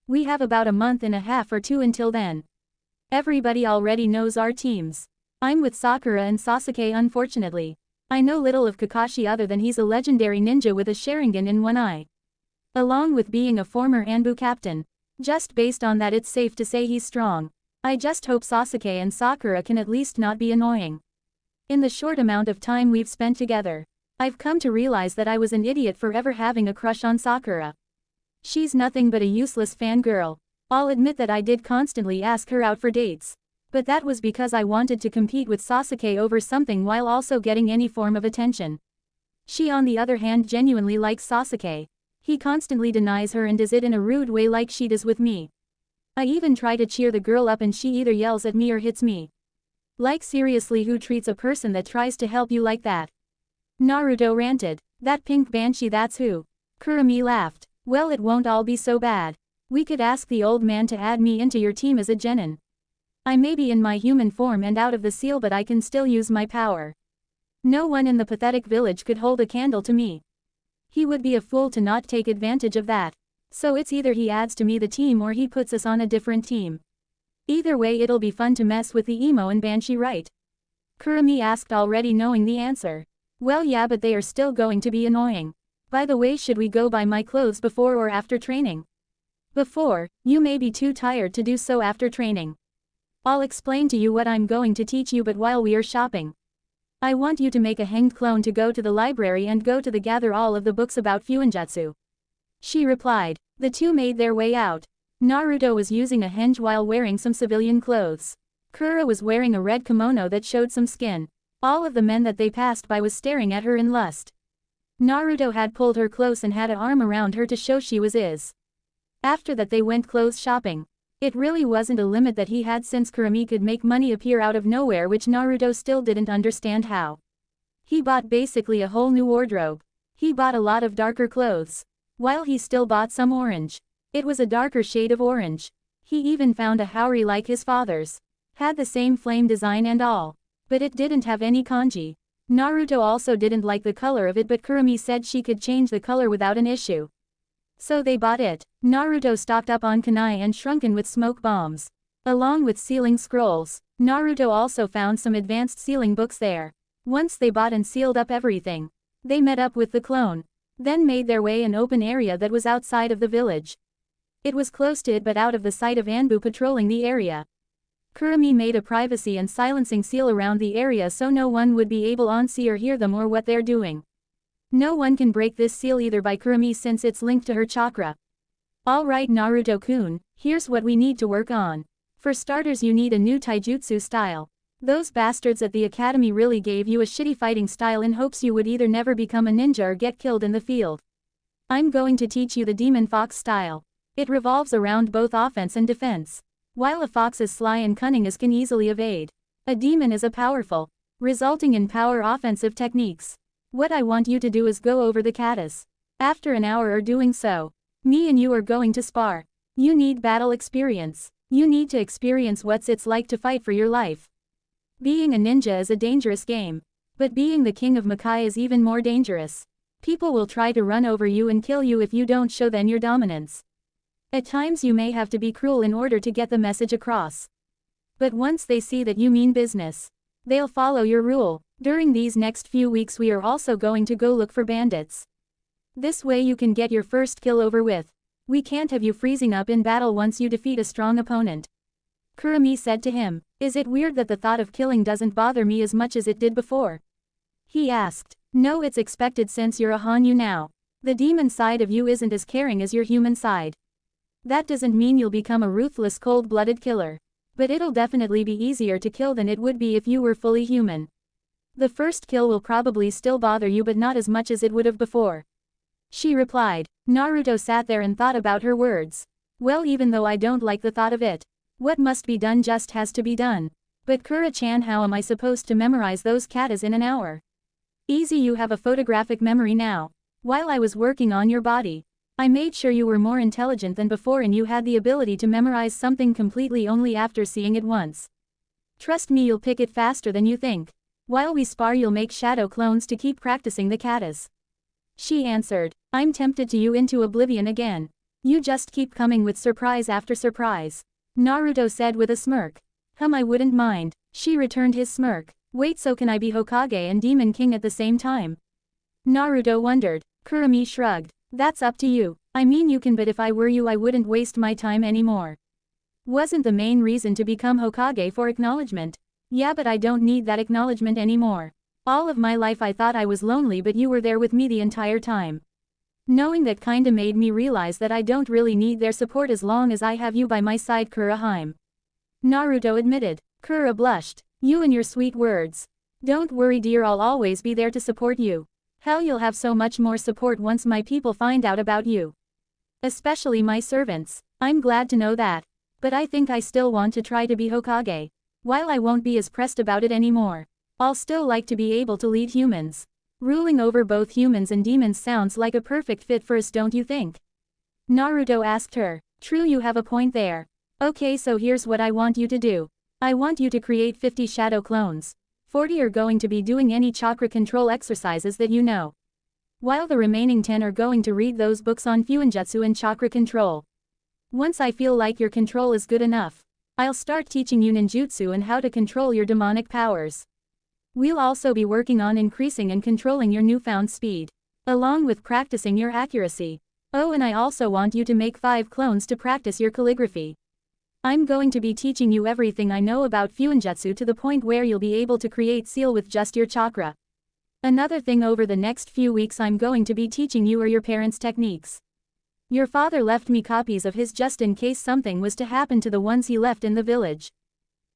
We have about a month and a half or two until then. Everybody already knows our teams. I'm with Sakura and Sasuke unfortunately. I know little of Kakashi other than he's a legendary ninja with a Sharingan in one eye. Along with being a former Anbu captain. Just based on that it's safe to say he's strong. I just hope Sasuke and Sakura can at least not be annoying. In the short amount of time we've spent together, I've come to realize that I was an idiot for ever having a crush on Sakura. She's nothing but a useless fangirl. I'll admit that I did constantly ask her out for dates. But that was because I wanted to compete with Sasuke over something while also getting any form of attention. She on the other hand genuinely likes Sasuke. He constantly denies her and does it in a rude way like she does with me. I even try to cheer the girl up and she either yells at me or hits me. Like seriously, who treats a person that tries to help you like that? Naruto ranted. That pink banshee, that's who. Kurumi laughed. Well, it won't all be so bad. We could ask the old man to add me into your team as a genin. I may be in my human form and out of the seal, but I can still use my power. No one in the pathetic village could hold a candle to me. He would be a fool to not take advantage of that. So it's either he adds to me the team or he puts us on a different team. Either way, it'll be fun to mess with the emo and banshee, right? Kurumi asked, already knowing the answer. Well, yeah, but they are still going to be annoying. By the way, should we go buy my clothes before or after training? Before. You may be too tired to do so after training. I'll explain to you what I'm going to teach you, but while we are shopping, I want you to make a hanged clone to go to the library and go to gather all of the books about Fuinjutsu. She replied. The two made their way out. Naruto was using a henge while wearing some civilian clothes. Kura was wearing a red kimono that showed some skin. All of the men that they passed by was staring at her in lust. Naruto had pulled her close and had an arm around her to show she was his. After that they went clothes shopping. It really wasn't a limit that he had, since Kurumi could make money appear out of nowhere, which Naruto still didn't understand how. He bought basically a whole new wardrobe. He bought a lot of darker clothes. While he still bought some orange. It was a darker shade of orange. He even found a haori like his father's. Had the same flame design and all. But it didn't have any kanji. Naruto also didn't like the color of it, but Kurumi said she could change the color without an issue. So they bought it. Naruto stocked up on kunai and shrunken with smoke bombs. Along with sealing scrolls. Naruto also found some advanced sealing books there. Once they bought and sealed up everything, they met up with the clone. Then made their way an open area that was outside of the village. It was close to it but out of the sight of Anbu patrolling the area. Kurumi made a privacy and silencing seal around the area so no one would be able to see or hear them or what they're doing. No one can break this seal either by Kurumi since it's linked to her chakra. Alright Naruto-kun, here's what we need to work on. For starters, you need a new taijutsu style. Those bastards at the academy really gave you a shitty fighting style in hopes you would either never become a ninja or get killed in the field. I'm going to teach you the demon fox style. It revolves around both offense and defense. While a fox is sly and cunning as can easily evade, a demon is a powerful, resulting in power offensive techniques. What I want you to do is go over the katas. After an hour or doing so, me and you are going to spar. You need battle experience. You need to experience what it's like to fight for your life. Being a ninja is a dangerous game. But being the king of Makai is even more dangerous. People will try to run over you and kill you if you don't show them your dominance. At times you may have to be cruel in order to get the message across. But once they see that you mean business, they'll follow your rule. During these next few weeks we are also going to go look for bandits. This way you can get your first kill over with. We can't have you freezing up in battle once you defeat a strong opponent. Kurumi said to him. Is it weird that the thought of killing doesn't bother me as much as it did before? He asked. No, it's expected since you're a Hanyu now. The demon side of you isn't as caring as your human side. That doesn't mean you'll become a ruthless cold-blooded killer. But it'll definitely be easier to kill than it would be if you were fully human. The first kill will probably still bother you but not as much as it would have before. She replied. Naruto sat there and thought about her words. Well, even though I don't like the thought of it, what must be done just has to be done. But Kura-chan, how am I supposed to memorize those katas in an hour? Easy, you have a photographic memory now. While I was working on your body, I made sure you were more intelligent than before and you had the ability to memorize something completely only after seeing it once. Trust me, you'll pick it faster than you think. While we spar you'll make shadow clones to keep practicing the katas. She answered. I'm tempted to you into oblivion again. You just keep coming with surprise after surprise. Naruto said with a smirk. I wouldn't mind. She returned his smirk. Wait, so can I be Hokage and Demon King at the same time? Naruto wondered. Kurumi shrugged. That's up to you. I mean you can, but if I were you I wouldn't waste my time anymore. Wasn't the main reason to become Hokage for acknowledgement? Yeah, but I don't need that acknowledgement anymore. All of my life I thought I was lonely, but you were there with me the entire time. Knowing that kinda made me realize that I don't really need their support as long as I have you by my side, Harem. Naruto admitted. Kura blushed. You and your sweet words. Don't worry dear, I'll always be there to support you. Hell, you'll have so much more support once my people find out about you. Especially my servants. I'm glad to know that. But I think I still want to try to be Hokage. While I won't be as pressed about it anymore, I'll still like to be able to lead humans. Ruling over both humans and demons sounds like a perfect fit for us, don't you think? Naruto asked her. True, you have a point there. Okay, so here's what I want you to do. I want you to create 50 shadow clones. 40 are going to be doing any chakra control exercises that you know, while the remaining 10 are going to read those books on Fuinjutsu and chakra control. Once I feel like your control is good enough, I'll start teaching you ninjutsu and how to control your demonic powers. We'll also be working on increasing and controlling your newfound speed, along with practicing your accuracy. Oh, and I also want you to make 5 clones to practice your calligraphy. I'm going to be teaching you everything I know about Fuinjutsu to the point where you'll be able to create seal with just your chakra. Another thing, over the next few weeks I'm going to be teaching you your parents' techniques. Your father left me copies of his just in case something was to happen to the ones he left in the village.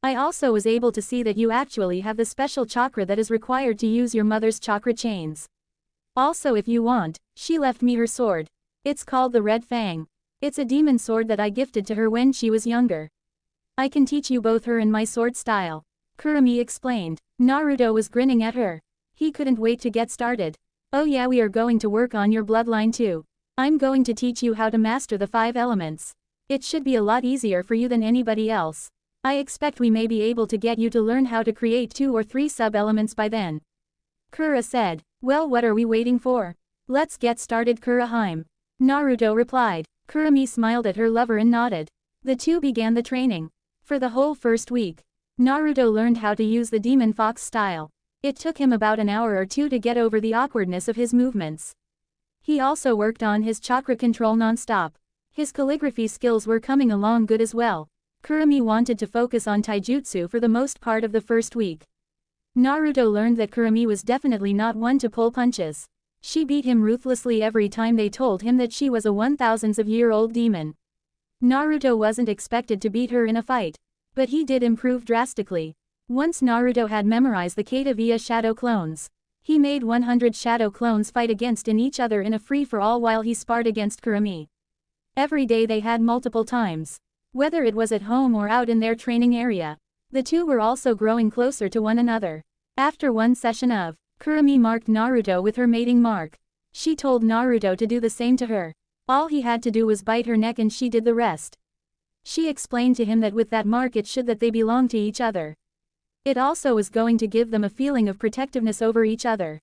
I also was able to see that you actually have the special chakra that is required to use your mother's chakra chains. Also, if you want, she left me her sword. It's called the Red Fang. It's a demon sword that I gifted to her when she was younger. I can teach you both her and my sword style. Kurumi explained. Naruto was grinning at her. He couldn't wait to get started. Oh yeah, we are going to work on your bloodline too. I'm going to teach you how to master the 5 elements. It should be a lot easier for you than anybody else. I expect we may be able to get you to learn how to create 2 or 3 sub-elements by then. Kura said. Well, what are we waiting for? Let's get started, Harem. Naruto replied. Kurumi smiled at her lover and nodded. The two began the training. For the whole first week, Naruto learned how to use the Demon Fox style. It took him about an hour or two to get over the awkwardness of his movements. He also worked on his chakra control non-stop. His calligraphy skills were coming along good as well. Kurumi wanted to focus on taijutsu for the most part of the first week. Naruto learned that Kurumi was definitely not one to pull punches. She beat him ruthlessly every time they told him that she was a 1000-year-old demon. Naruto wasn't expected to beat her in a fight, but he did improve drastically. Once Naruto had memorized the kata via shadow clones, he made 100 shadow clones fight against each other in a free-for-all while he sparred against Kurumi. Every day they had multiple times. Whether it was at home or out in their training area, the two were also growing closer to one another. After one session of, Kurumi marked Naruto with her mating mark. She told Naruto to do the same to her. All he had to do was bite her neck and she did the rest. She explained to him that with that mark it should that they belong to each other. It also was going to give them a feeling of protectiveness over each other.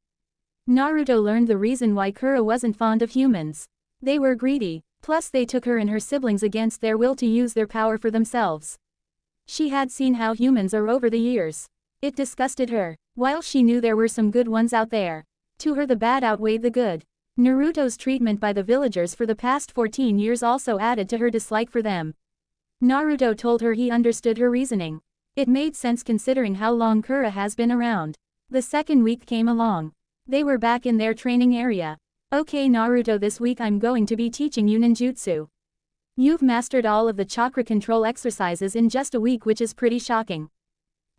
Naruto learned the reason why Kura wasn't fond of humans. They were greedy, plus they took her and her siblings against their will to use their power for themselves. She had seen how humans are over the years. It disgusted her. While she knew there were some good ones out there, to her the bad outweighed the good. Naruto's treatment by the villagers for the past 14 years also added to her dislike for them. Naruto told her he understood her reasoning. It made sense considering how long Kura has been around. The second week came along. They were back in their training area. Okay Naruto, this week I'm going to be teaching you ninjutsu. You've mastered all of the chakra control exercises in just a week, which is pretty shocking.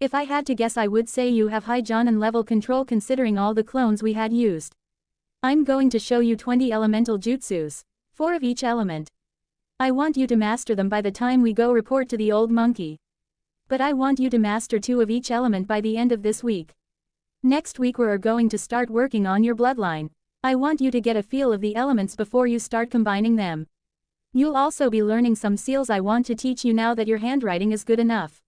If I had to guess, I would say you have high Jonin level control considering all the clones we had used. I'm going to show you 20 elemental jutsus, 4 of each element. I want you to master them by the time we go report to the old monkey. But I want you to master 2 of each element by the end of this week. Next week we are going to start working on your bloodline. I want you to get a feel of the elements before you start combining them. You'll also be learning some seals I want to teach you now that your handwriting is good enough.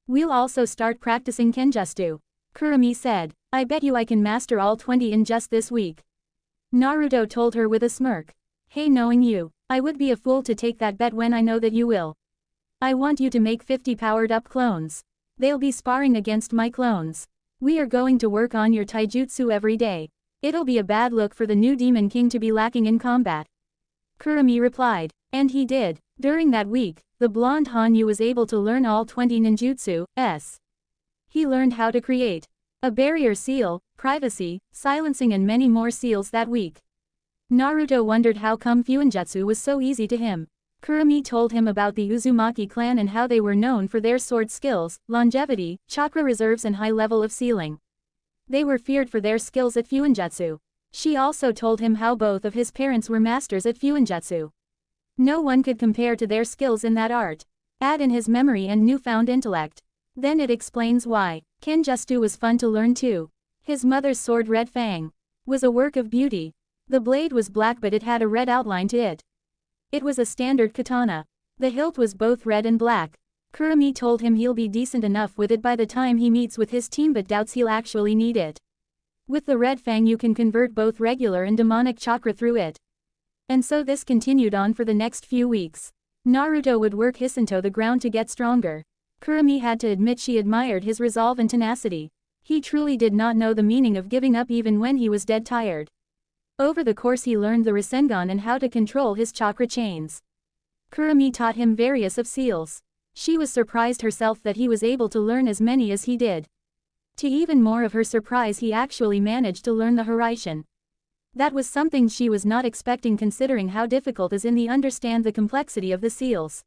We'll also start practicing Kenjutsu. Kurumi said. I bet you I can master all 20 in just this week. Naruto told her with a smirk. Hey, knowing you, I would be a fool to take that bet when I know that you will. I want you to make 50 powered-up clones. They'll be sparring against my clones. We are going to work on your taijutsu every day. It'll be a bad look for the new Demon King to be lacking in combat. Kurumi replied. And he did. During that week, the blonde Hanyu was able to learn all 20 ninjutsu. He learned how to create a barrier seal, privacy, silencing and many more seals that week. Naruto wondered how come Fuinjutsu was so easy to him. Kurumi told him about the Uzumaki clan and how they were known for their sword skills, longevity, chakra reserves and high level of sealing. They were feared for their skills at Fuinjutsu. She also told him how both of his parents were masters at Fuinjutsu. No one could compare to their skills in that art. Add in his memory and newfound intellect. Then it explains why. Kenjutsu was fun to learn too. His mother's sword Red Fang was a work of beauty. The blade was black but it had a red outline to it. It was a standard katana. The hilt was both red and black. Kurumi told him he'll be decent enough with it by the time he meets with his team but doubts he'll actually need it. With the Red Fang you can convert both regular and demonic chakra through it. And so this continued on for the next few weeks. Naruto would work Hisanto the ground to get stronger. Kurumi had to admit she admired his resolve and tenacity. He truly did not know the meaning of giving up even when he was dead tired. Over the course he learned the Rasengan and how to control his chakra chains. Kurumi taught him various of seals. She was surprised herself that he was able to learn as many as he did. To even more of her surprise he actually managed to learn the Hiraishin. That was something she was not expecting considering how difficult it is to understand the complexity of the seals.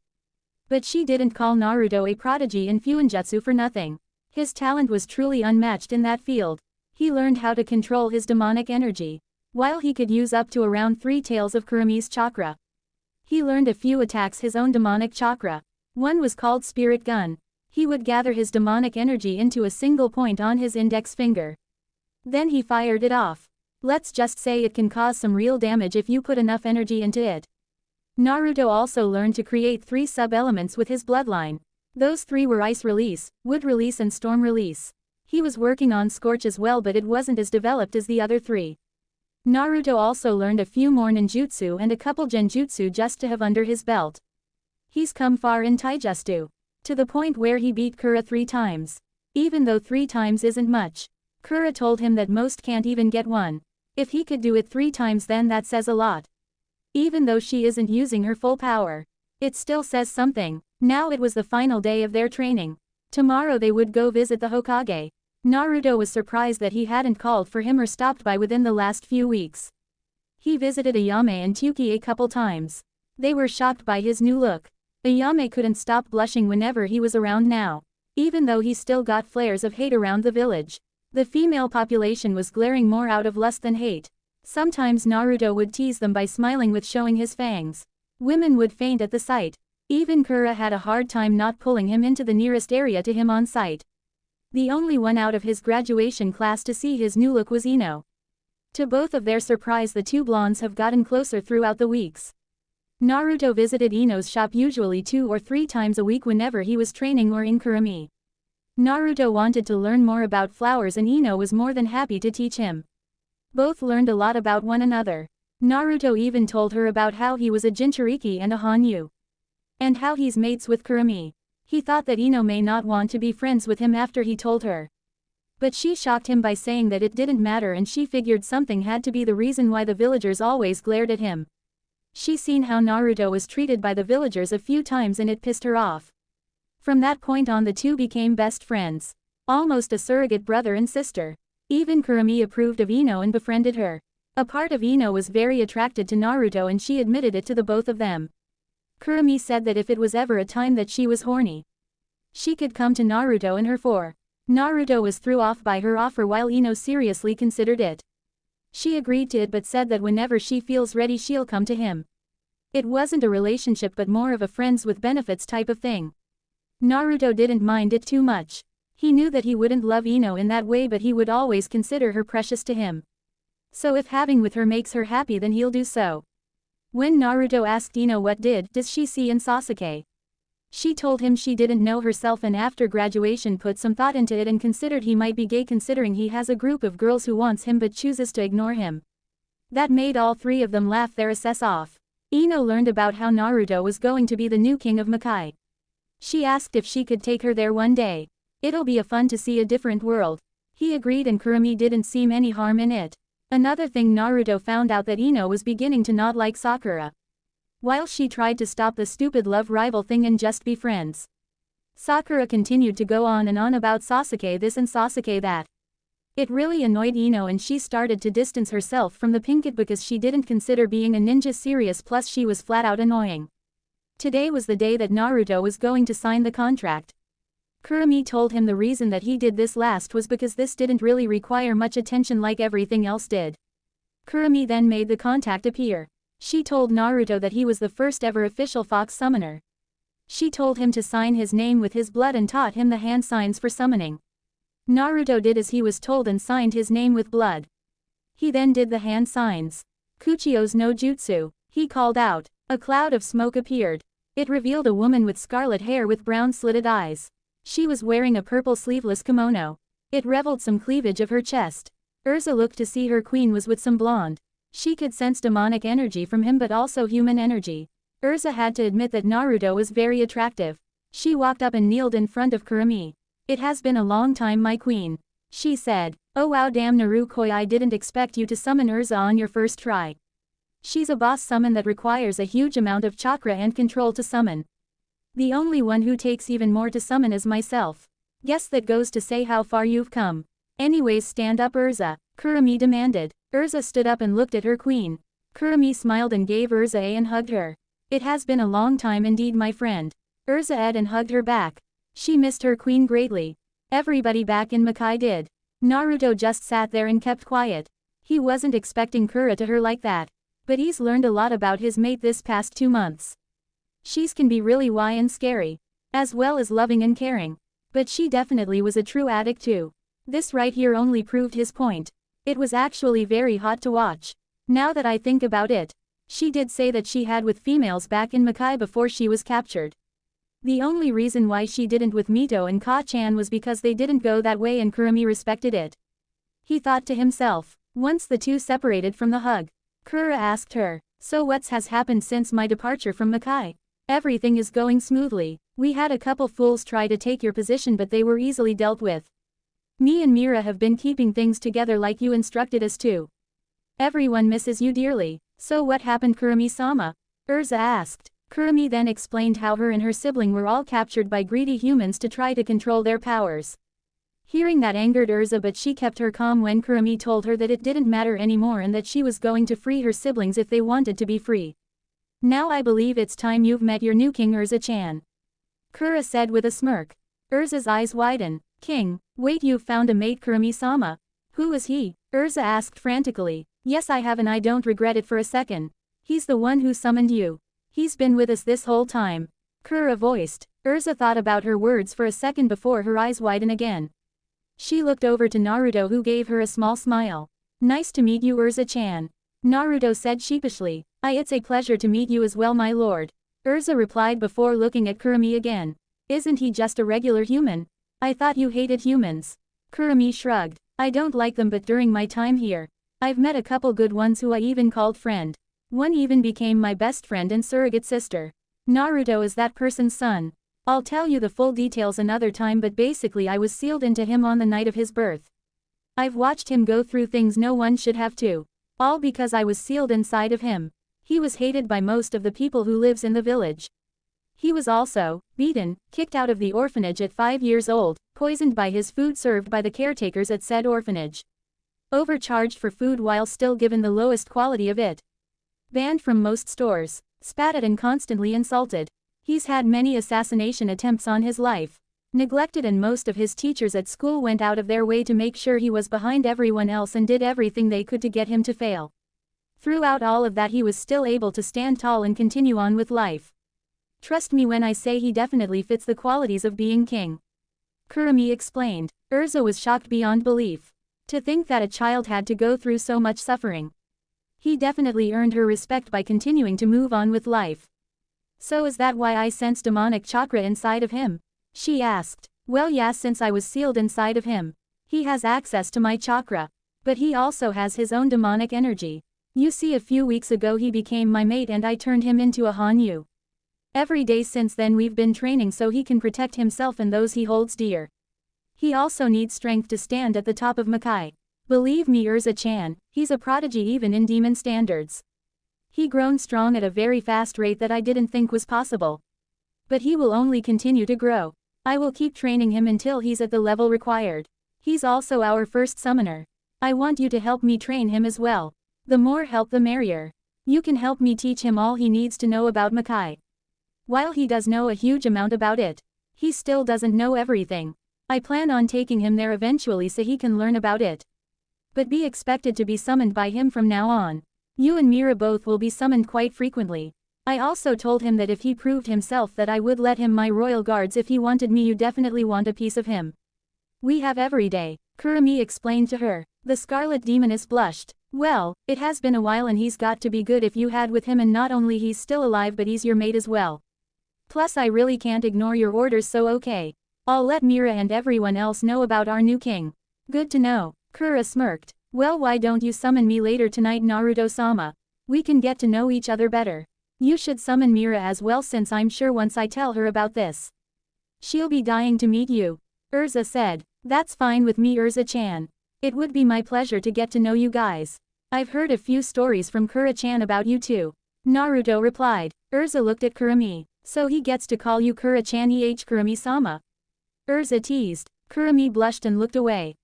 But she didn't call Naruto a prodigy in Fuinjutsu for nothing. His talent was truly unmatched in that field. He learned how to control his demonic energy. While he could use up to around 3 taels of Kurumi's chakra. He learned a few attacks his own demonic chakra. One was called Spirit Gun. He would gather his demonic energy into a single point on his index finger. Then he fired it off. Let's just say it can cause some real damage if you put enough energy into it. Naruto also learned to create 3 sub-elements with his bloodline. Those 3 were Ice Release, Wood Release and Storm Release. He was working on Scorch as well but it wasn't as developed as the other 3. Naruto also learned a few more ninjutsu and a couple genjutsu just to have under his belt. He's come far in taijutsu. To the point where he beat Kura 3 times. Even though 3 times isn't much. Kura told him that most can't even get 1. If he could do it 3 times then that says a lot. Even though she isn't using her full power. It still says something. Now it was the final day of their training. Tomorrow they would go visit the Hokage. Naruto was surprised that he hadn't called for him or stopped by within the last few weeks. He visited Ayame and Tuki a couple times. They were shocked by his new look. Ayame couldn't stop blushing whenever he was around now. Even though he still got flares of hate around the village. The female population was glaring more out of lust than hate. Sometimes Naruto would tease them by smiling with showing his fangs. Women would faint at the sight. Even Kura had a hard time not pulling him into the nearest area to him on sight. The only one out of his graduation class to see his new look was Ino. To both of their surprise the 2 blondes have gotten closer throughout the weeks. Naruto visited Ino's shop usually 2 or 3 times a week whenever he was training or in Kurumi. Naruto wanted to learn more about flowers and Ino was more than happy to teach him. Both learned a lot about one another. Naruto even told her about how he was a Jinchuriki and a Hanyu. And how he's mates with Kurumi. He thought that Ino may not want to be friends with him after he told her. But she shocked him by saying that it didn't matter and she figured something had to be the reason why the villagers always glared at him. She seen how Naruto was treated by the villagers a few times and it pissed her off. From that point on the 2 became best friends. Almost a surrogate brother and sister. Even Kurumi approved of Ino and befriended her. A part of Ino was very attracted to Naruto and she admitted it to the both of them. Kurumi said that if it was ever a time that she was horny, she could come to Naruto and her for. Naruto was threw off by her offer while Ino seriously considered it. She agreed to it but said that whenever she feels ready she'll come to him. It wasn't a relationship but more of a friends with benefits type of thing. Naruto didn't mind it too much. He knew that he wouldn't love Ino in that way but he would always consider her precious to him. So if having with her makes her happy then he'll do so. When Naruto asked Ino what does she see in Sasuke? She told him she didn't know herself and after graduation put some thought into it and considered he might be gay considering he has a group of girls who wants him but chooses to ignore him. That made all 3 of them laugh their asses off. Ino learned about how Naruto was going to be the new king of Makai. She asked if she could take her there one day. It'll be fun to see a different world. He agreed and Kurumi didn't seem any harm in it. Another thing Naruto found out that Ino was beginning to not like Sakura. while she tried to stop the stupid love rival thing and just be friends. Sakura continued to go on and on about Sasuke this and Sasuke that. It really annoyed Ino and she started to distance herself from the Pinkett because she didn't consider being a ninja serious, plus she was flat out annoying. Today was the day that Naruto was going to sign the contract. Kurumi told him the reason that he did this last was because this didn't really require much attention like everything else did. Kurumi then made the contact appear. She told Naruto that he was the first ever official fox summoner. She told him to sign his name with his blood and taught him the hand signs for summoning. Naruto did as he was told and signed his name with blood. He then did the hand signs. Kuchio's no jutsu, he called out. A cloud of smoke appeared. It revealed a woman with scarlet hair with brown slitted eyes. She was wearing a purple sleeveless kimono. It revealed some cleavage of her chest. Urza looked to see her queen was with some blonde. She could sense demonic energy from him but also human energy. Urza had to admit that Naruto was very attractive. She walked up and kneeled in front of Kurumi. "It has been a long time, my queen," she said. "Oh wow, damn Naruto, I didn't expect you to summon Urza on your first try. She's a boss summon that requires a huge amount of chakra and control to summon. The only one who takes even more to summon is myself. Guess that goes to say how far you've come. Anyways, stand up, Urza," Kurumi demanded. Urza stood up and looked at her queen. Kurumi smiled and gave Urza a and hugged her. "It has been a long time indeed, my friend." Urza ed and hugged her back. She missed her queen greatly. Everybody back in Makai did. Naruto just sat there and kept quiet. He wasn't expecting Kura to her like that. But he's learned a lot about his mate this past 2 months. She's can be really wise and scary, as well as loving and caring. But she definitely was a true addict too. This right here only proved his point. It was actually very hot to watch. Now that I think about it, she did say that she had with females back in Makai before she was captured. The only reason why she didn't with Mito and Ka-chan was because they didn't go that way and Kurumi respected it. He thought to himself. Once the two separated from the hug, Kura asked her, "So what has happened since my departure from Makai?" "Everything is going smoothly. We had a couple fools try to take your position but they were easily dealt with. Me and Mira have been keeping things together like you instructed us to. Everyone misses you dearly." "So what happened, Kurumi-sama?" Urza asked. Kurumi then explained how her and her sibling were all captured by greedy humans to try to control their powers. Hearing that angered Urza, but she kept her calm when Kurumi told her that it didn't matter anymore and that she was going to free her siblings if they wanted to be free. "Now I believe it's time you've met your new king, Urza-chan," Kura said with a smirk. Urza's eyes widened. "King? Wait, you've found a mate, Kurumi-sama? Who is he?" Urza asked frantically. "Yes, I have and I don't regret it for a second. He's the one who summoned you. He's been with us this whole time," Kura voiced. Urza thought about her words for a second before her eyes widened again. She looked over to Naruto, who gave her a small smile. "Nice to meet you, Urza-chan," Naruto said sheepishly. It's a pleasure to meet you as well, my lord," Urza replied before looking at Kurumi again. "Isn't he just a regular human? I thought you hated humans." Kurumi shrugged. "I don't like them, but during my time here, I've met a couple good ones who I even called friend. One even became my best friend and surrogate sister. Naruto is that person's son. I'll tell you the full details another time, but basically I was sealed into him on the night of his birth. I've watched him go through things no one should have to. All because I was sealed inside of him. He was hated by most of the people who lives in the village. He was also beaten, kicked out of the orphanage at 5 years old, poisoned by his food served by the caretakers at said orphanage. Overcharged for food while still given the lowest quality of it. Banned from most stores, spat at and constantly insulted. He's had many assassination attempts on his life. Neglected, and most of his teachers at school went out of their way to make sure he was behind everyone else and did everything they could to get him to fail. Throughout all of that he was still able to stand tall and continue on with life. Trust me when I say he definitely fits the qualities of being king," Kurumi explained. Urza was shocked beyond belief. To think that a child had to go through so much suffering. He definitely earned her respect by continuing to move on with life. "So is that why I sense demonic chakra inside of him?" she asked. "Well, yeah, since I was sealed inside of him. He has access to my chakra. But he also has his own demonic energy. You see, a few weeks ago he became my mate and I turned him into a Hanyu. Every day since then we've been training so he can protect himself and those he holds dear. He also needs strength to stand at the top of Makai. Believe me, Urza-chan, he's a prodigy even in demon standards." He grown strong at a very fast rate that I didn't think was possible. But he will only continue to grow. I will keep training him until he's at the level required. He's also our first summoner. I want you to help me train him as well. The more help the merrier. You can help me teach him all he needs to know about Makai. While he does know a huge amount about it, he still doesn't know everything. I plan on taking him there eventually so he can learn about it. But be expected to be summoned by him from now on. You and Mira both will be summoned quite frequently. I also told him that if he proved himself that I would let him my royal guards if he wanted me. You definitely want a piece of him. We have every day, Kurumi explained to her. The Scarlet Demoness blushed. Well, it has been a while and he's got to be good if you had with him, and not only he's still alive but he's your mate as well. Plus I really can't ignore your orders, so okay. I'll let Mira and everyone else know about our new king. Good to know. Kura smirked. Well, why don't you summon me later tonight, Naruto-sama? We can get to know each other better. You should summon Mira as well, since I'm sure once I tell her about this, she'll be dying to meet you. Urza said. That's fine with me, Urza-chan. It would be my pleasure to get to know you guys. I've heard a few stories from Kura-chan about you too. Naruto replied. Urza looked at Kurumi. So he gets to call you Kura-chan? Kurumi-sama. Urza teased. Kurumi blushed and looked away.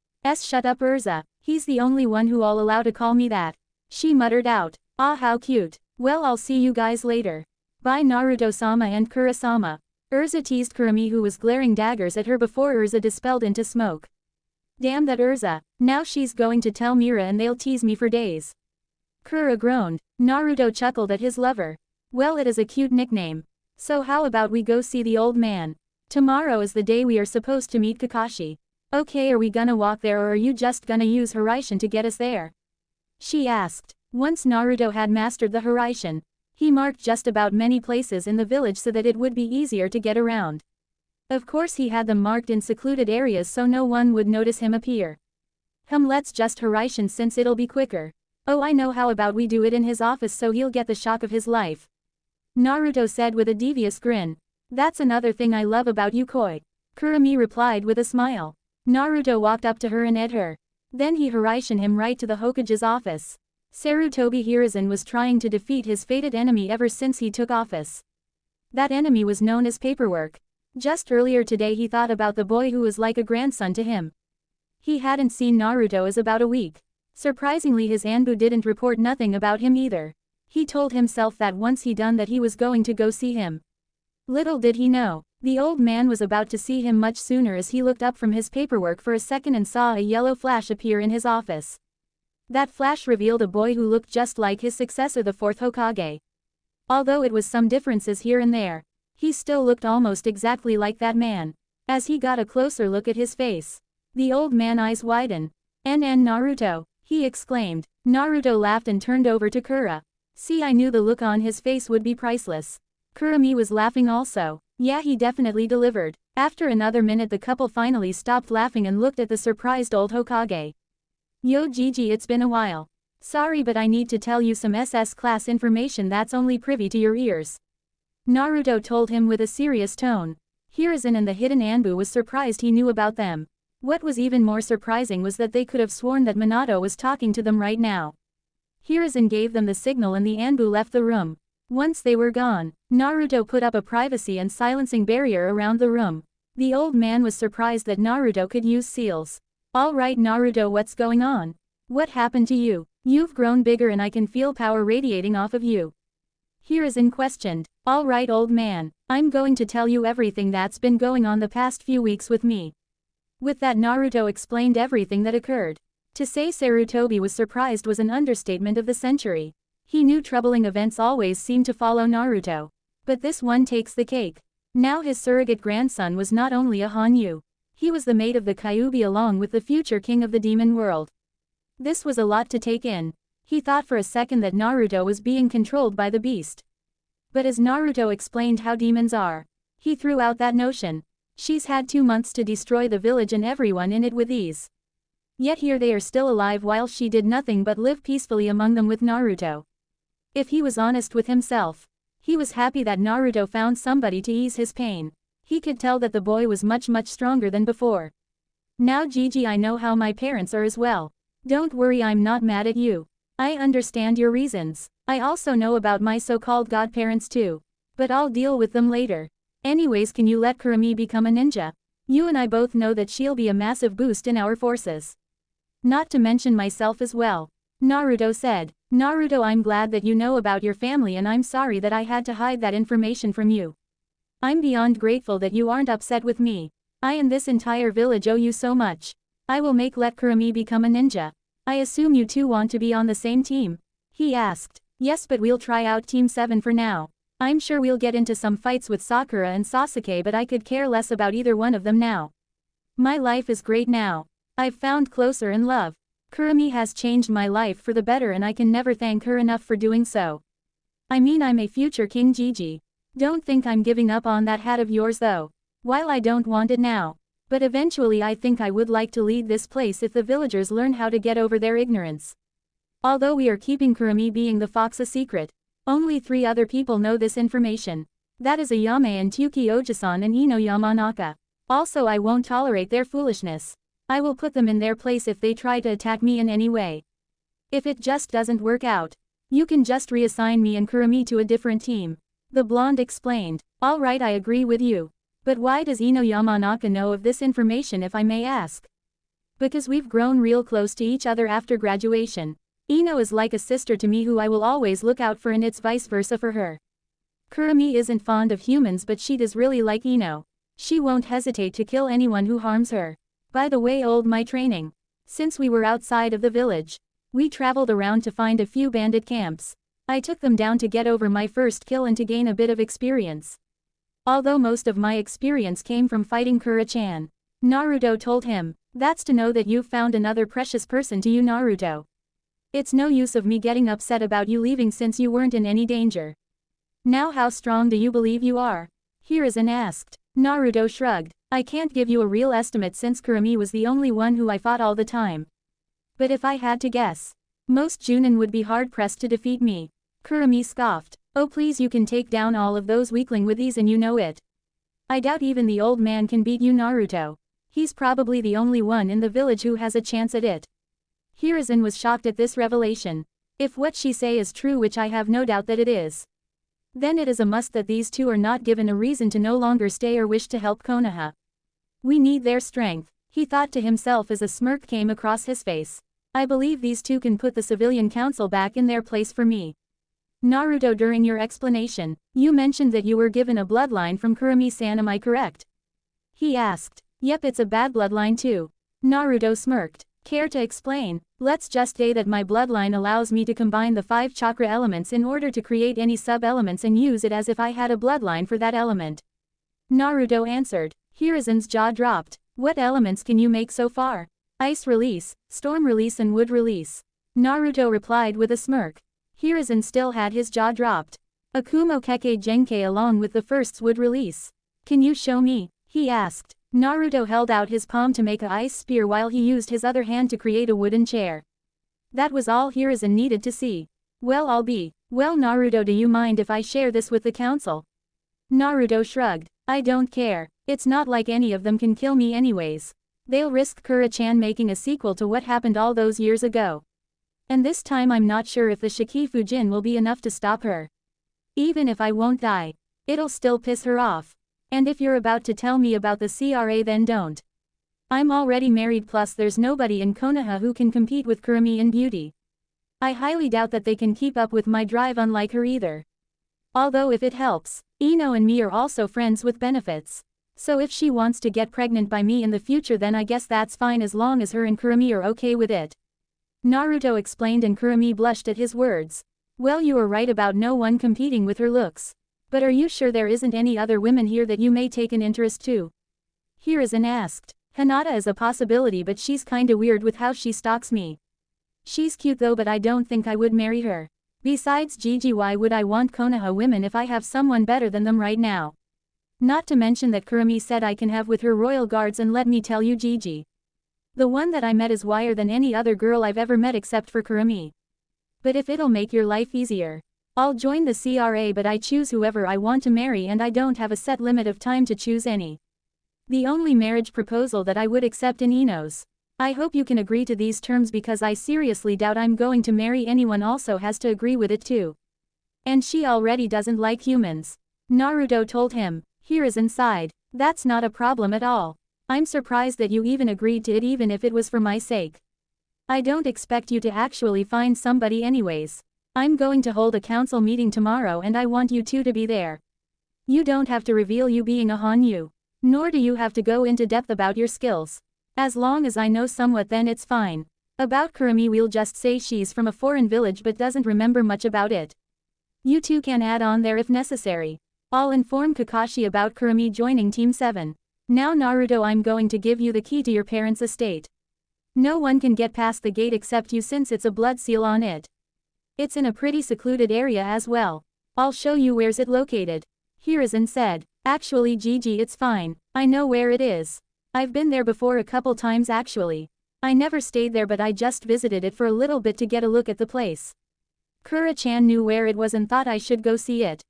Shut up, Urza. He's the only one who I'll allow to call me that. She muttered out. Ah, how cute. Well, I'll see you guys later. Bye, Naruto-sama and Kura-sama. Urza teased Kurumi, who was glaring daggers at her before Urza dispelled into smoke. Damn that Urza. Now she's going to tell Mira and they'll tease me for days. Kura groaned. Naruto chuckled at his lover. Well, it is a cute nickname. So how about we go see the old man? Tomorrow is the day we are supposed to meet Kakashi. Okay, are we gonna walk there or are you just gonna use Hiraishin to get us there? She asked. Once Naruto had mastered the Hiraishin, he marked just about many places in the village so that it would be easier to get around. Of course he had them marked in secluded areas so no one would notice him appear. Let's just Hiraishin since it'll be quicker. Oh, I know, how about we do it in his office so he'll get the shock of his life? Naruto said with a devious grin. That's another thing I love about you, Koi. Kurumi replied with a smile. Naruto walked up to her and ed her. Then he Hiraishin him right to the Hokage's office. Sarutobi Hiruzen was trying to defeat his fated enemy ever since he took office. That enemy was known as Paperwork. Just earlier today he thought about the boy who was like a grandson to him. He hadn't seen Naruto as about a week. Surprisingly, his Anbu didn't report nothing about him either. He told himself that once he done that he was going to go see him. Little did he know, the old man was about to see him much sooner, as he looked up from his paperwork for a second and saw a yellow flash appear in his office. That flash revealed a boy who looked just like his successor, the fourth Hokage. Although it was some differences here and there, he still looked almost exactly like that man. As he got a closer look at his face, the old man's eyes widened. Naruto, he exclaimed. Naruto laughed and turned over to Kura. See, I knew the look on his face would be priceless. Kurumi was laughing also. Yeah, he definitely delivered. After another minute the couple finally stopped laughing and looked at the surprised old Hokage. Yo Gigi, it's been a while. Sorry, but I need to tell you some SS class information that's only privy to your ears. Naruto told him with a serious tone. Hiruzen and the hidden Anbu was surprised he knew about them. What was even more surprising was that they could have sworn that Minato was talking to them right now. Hiruzen gave them the signal and the Anbu left the room. Once they were gone, Naruto put up a privacy and silencing barrier around the room. The old man was surprised that Naruto could use seals. Alright Naruto, what's going on? What happened to you? You've grown bigger and I can feel power radiating off of you. Hiruzen questioned. Alright old man, I'm going to tell you everything that's been going on the past few weeks with me. With that Naruto explained everything that occurred. To say Sarutobi was surprised was an understatement of the century. He knew troubling events always seemed to follow Naruto. But this one takes the cake. Now his surrogate grandson was not only a Hanyu. He was the mate of the Kyuubi along with the future king of the demon world. This was a lot to take in. He thought for a second that Naruto was being controlled by the beast. But as Naruto explained how demons are, he threw out that notion. She's had 2 months to destroy the village and everyone in it with ease. Yet here they are still alive while she did nothing but live peacefully among them with Naruto. If he was honest with himself, he was happy that Naruto found somebody to ease his pain. He could tell that the boy was much stronger than before. Now Gigi, I know how my parents are as well. Don't worry, I'm not mad at you. I understand your reasons. I also know about my so-called godparents too. But I'll deal with them later. Anyways, can you let Kurumi become a ninja? You and I both know that she'll be a massive boost in our forces. Not to mention myself as well. Naruto said. Naruto, I'm glad that you know about your family and I'm sorry that I had to hide that information from you. I'm beyond grateful that you aren't upset with me. I and this entire village owe you so much. I will let Kurumi become a ninja. I assume you two want to be on the same team? He asked. Yes, but we'll try out Team 7 for now. I'm sure we'll get into some fights with Sakura and Sasuke, but I could care less about either one of them now. My life is great now. I've found closer in love. Kurumi has changed my life for the better and I can never thank her enough for doing so. I mean, I'm a future King Gigi. Don't think I'm giving up on that hat of yours though. While I don't want it now. But eventually I think I would like to lead this place if the villagers learn how to get over their ignorance. Although we are keeping Kurumi being the fox a secret, only 3 other people know this information. That is Ayame and Tyuki Ojisan and Ino Yamanaka. Also, I won't tolerate their foolishness. I will put them in their place if they try to attack me in any way. If it just doesn't work out, you can just reassign me and Kurumi to a different team. The blonde explained. Alright, I agree with you. But why does Ino Yamanaka know of this information, if I may ask? Because we've grown real close to each other after graduation. Ino is like a sister to me who I will always look out for, and it's vice versa for her. Kurumi isn't fond of humans, but she does really like Ino. She won't hesitate to kill anyone who harms her. By the way, my training. Since we were outside of the village, we traveled around to find a few bandit camps. I took them down to get over my first kill and to gain a bit of experience. Although most of my experience came from fighting Kura-chan. Naruto told him. That's to know that you've found another precious person to you, Naruto. It's no use of me getting upset about you leaving since you weren't in any danger. Now how strong do you believe you are? Hiruzen asked. Naruto shrugged. I can't give you a real estimate since Kurumi was the only one who I fought all the time. But if I had to guess, most Junin would be hard-pressed to defeat me. Kurumi scoffed. Oh please, you can take down all of those weakling with ease and you know it. I doubt even the old man can beat you, Naruto. He's probably the only one in the village who has a chance at it. Hiruzen was shocked at this revelation. If what she say is true, which I have no doubt that it is, then it is a must that these two are not given a reason to no longer stay or wish to help Konoha. We need their strength, he thought to himself as a smirk came across his face. I believe these two can put the civilian council back in their place for me. Naruto, during your explanation, you mentioned that you were given a bloodline from Kurumi-san, am I correct? He asked. Yep, it's a bad bloodline too. Naruto smirked. Care to explain? Let's just say that my bloodline allows me to combine the 5 chakra elements in order to create any sub-elements and use it as if I had a bloodline for that element. Naruto answered. Hiruzen's jaw dropped. What elements can you make so far? Ice release, storm release and wood release. Naruto replied with a smirk. Hiruzen still had his jaw dropped. Akumo Keke Genkai along with the first's would release. Can you show me? He asked. Naruto held out his palm to make a ice spear while he used his other hand to create a wooden chair. That was all Hiruzen needed to see. Well, Naruto, do you mind if I share this with the council? Naruto shrugged. I don't care. It's not like any of them can kill me anyways. They'll risk Kura-chan making a sequel to what happened all those years ago. And this time I'm not sure if the Shikifujin will be enough to stop her. Even if I won't die, it'll still piss her off. And if you're about to tell me about the CRA, then don't. I'm already married, plus there's nobody in Konoha who can compete with Kurumi in beauty. I highly doubt that they can keep up with my drive, unlike her either. Although if it helps, Ino and me are also friends with benefits. So if she wants to get pregnant by me in the future, then I guess that's fine as long as her and Kurumi are okay with it. Naruto explained, and Kurumi blushed at his words. Well, you are right about no one competing with her looks. But are you sure there isn't any other women here that you may take an interest to? Hiruzen asked. Hinata is a possibility, but she's kinda weird with how she stalks me. She's cute though, but I don't think I would marry her. Besides, Gigi, why would I want Konoha women if I have someone better than them right now? Not to mention that Kurumi said I can have with her royal guards, and let me tell you, Gigi, the one that I met is wire than any other girl I've ever met except for Kurumi. But if it'll make your life easier, I'll join the CRA, but I choose whoever I want to marry and I don't have a set limit of time to choose any. The only marriage proposal that I would accept in Ino's I hope you can agree to these terms because I seriously doubt I'm going to marry anyone also has to agree with it too. And she already doesn't like humans. Naruto told him. Here is inside. That's not a problem at all. I'm surprised that you even agreed to it even if it was for my sake. I don't expect you to actually find somebody anyways. I'm going to hold a council meeting tomorrow and I want you two to be there. You don't have to reveal you being a Hanyu. Nor do you have to go into depth about your skills. As long as I know somewhat then it's fine. About Kurumi we'll just say she's from a foreign village but doesn't remember much about it. You two can add on there if necessary. I'll inform Kakashi about Kurumi joining Team 7. Now Naruto, I'm going to give you the key to your parents' estate. No one can get past the gate except you since it's a blood seal on it. It's in a pretty secluded area as well. I'll show you where's it located. Hiruzen said. Actually Gigi, it's fine. I know where it is. I've been there before a couple times actually. I never stayed there but I just visited it for a little bit to get a look at the place. Kura-chan knew where it was and thought I should go see it.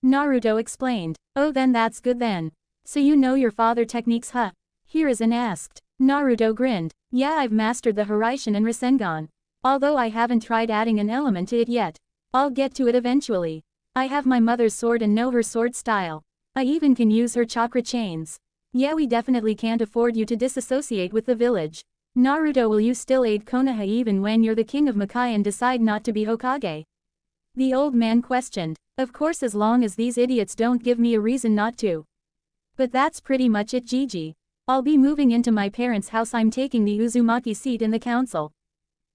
Naruto explained. Oh then that's good then. So you know your father techniques huh? Hiruzen asked. Naruto grinned. Yeah, I've mastered the Hiraishin and Rasengan. Although I haven't tried adding an element to it yet. I'll get to it eventually. I have my mother's sword and know her sword style. I even can use her chakra chains. Yeah, we definitely can't afford you to disassociate with the village. Naruto, will you still aid Konoha even when you're the king of Makai and decide not to be Hokage? The old man questioned. Of course, as long as these idiots don't give me a reason not to. But that's pretty much it, Gigi. I'll be moving into my parents' house. I'm taking the Uzumaki seat in the council.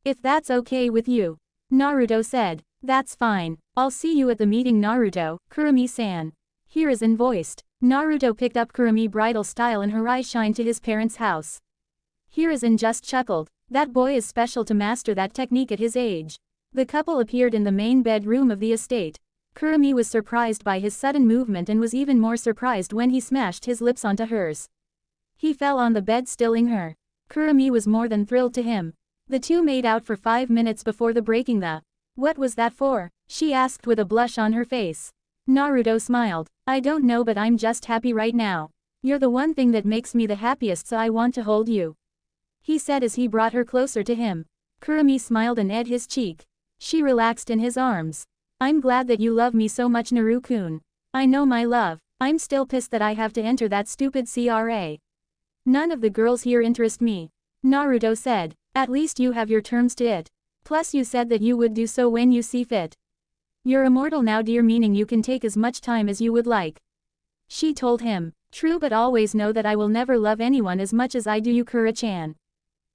If that's okay with you. Naruto said. That's fine. I'll see you at the meeting Naruto, Kurumi-san. Hiruzen voiced. Naruto picked up Kurumi bridal style and Hiraishin to his parents' house. Hiruzen just chuckled. That boy is special to master that technique at his age. The couple appeared in the main bedroom of the estate. Kurumi was surprised by his sudden movement and was even more surprised when he smashed his lips onto hers. He fell on the bed stilling her. Kurumi was more than thrilled to him. The two made out for 5 minutes before the breaking the. What was that for? She asked with a blush on her face. Naruto smiled. I don't know but I'm just happy right now. You're the one thing that makes me the happiest so I want to hold you. He said as he brought her closer to him. Kurumi smiled and ate his cheek. She relaxed in his arms. I'm glad that you love me so much Naru-kun. I know my love. I'm still pissed that I have to enter that stupid CRA. None of the girls here interest me. Naruto said. At least you have your terms to it. Plus you said that you would do so when you see fit. You're immortal now dear, meaning you can take as much time as you would like. She told him. True, but always know that I will never love anyone as much as I do you, Kura-chan.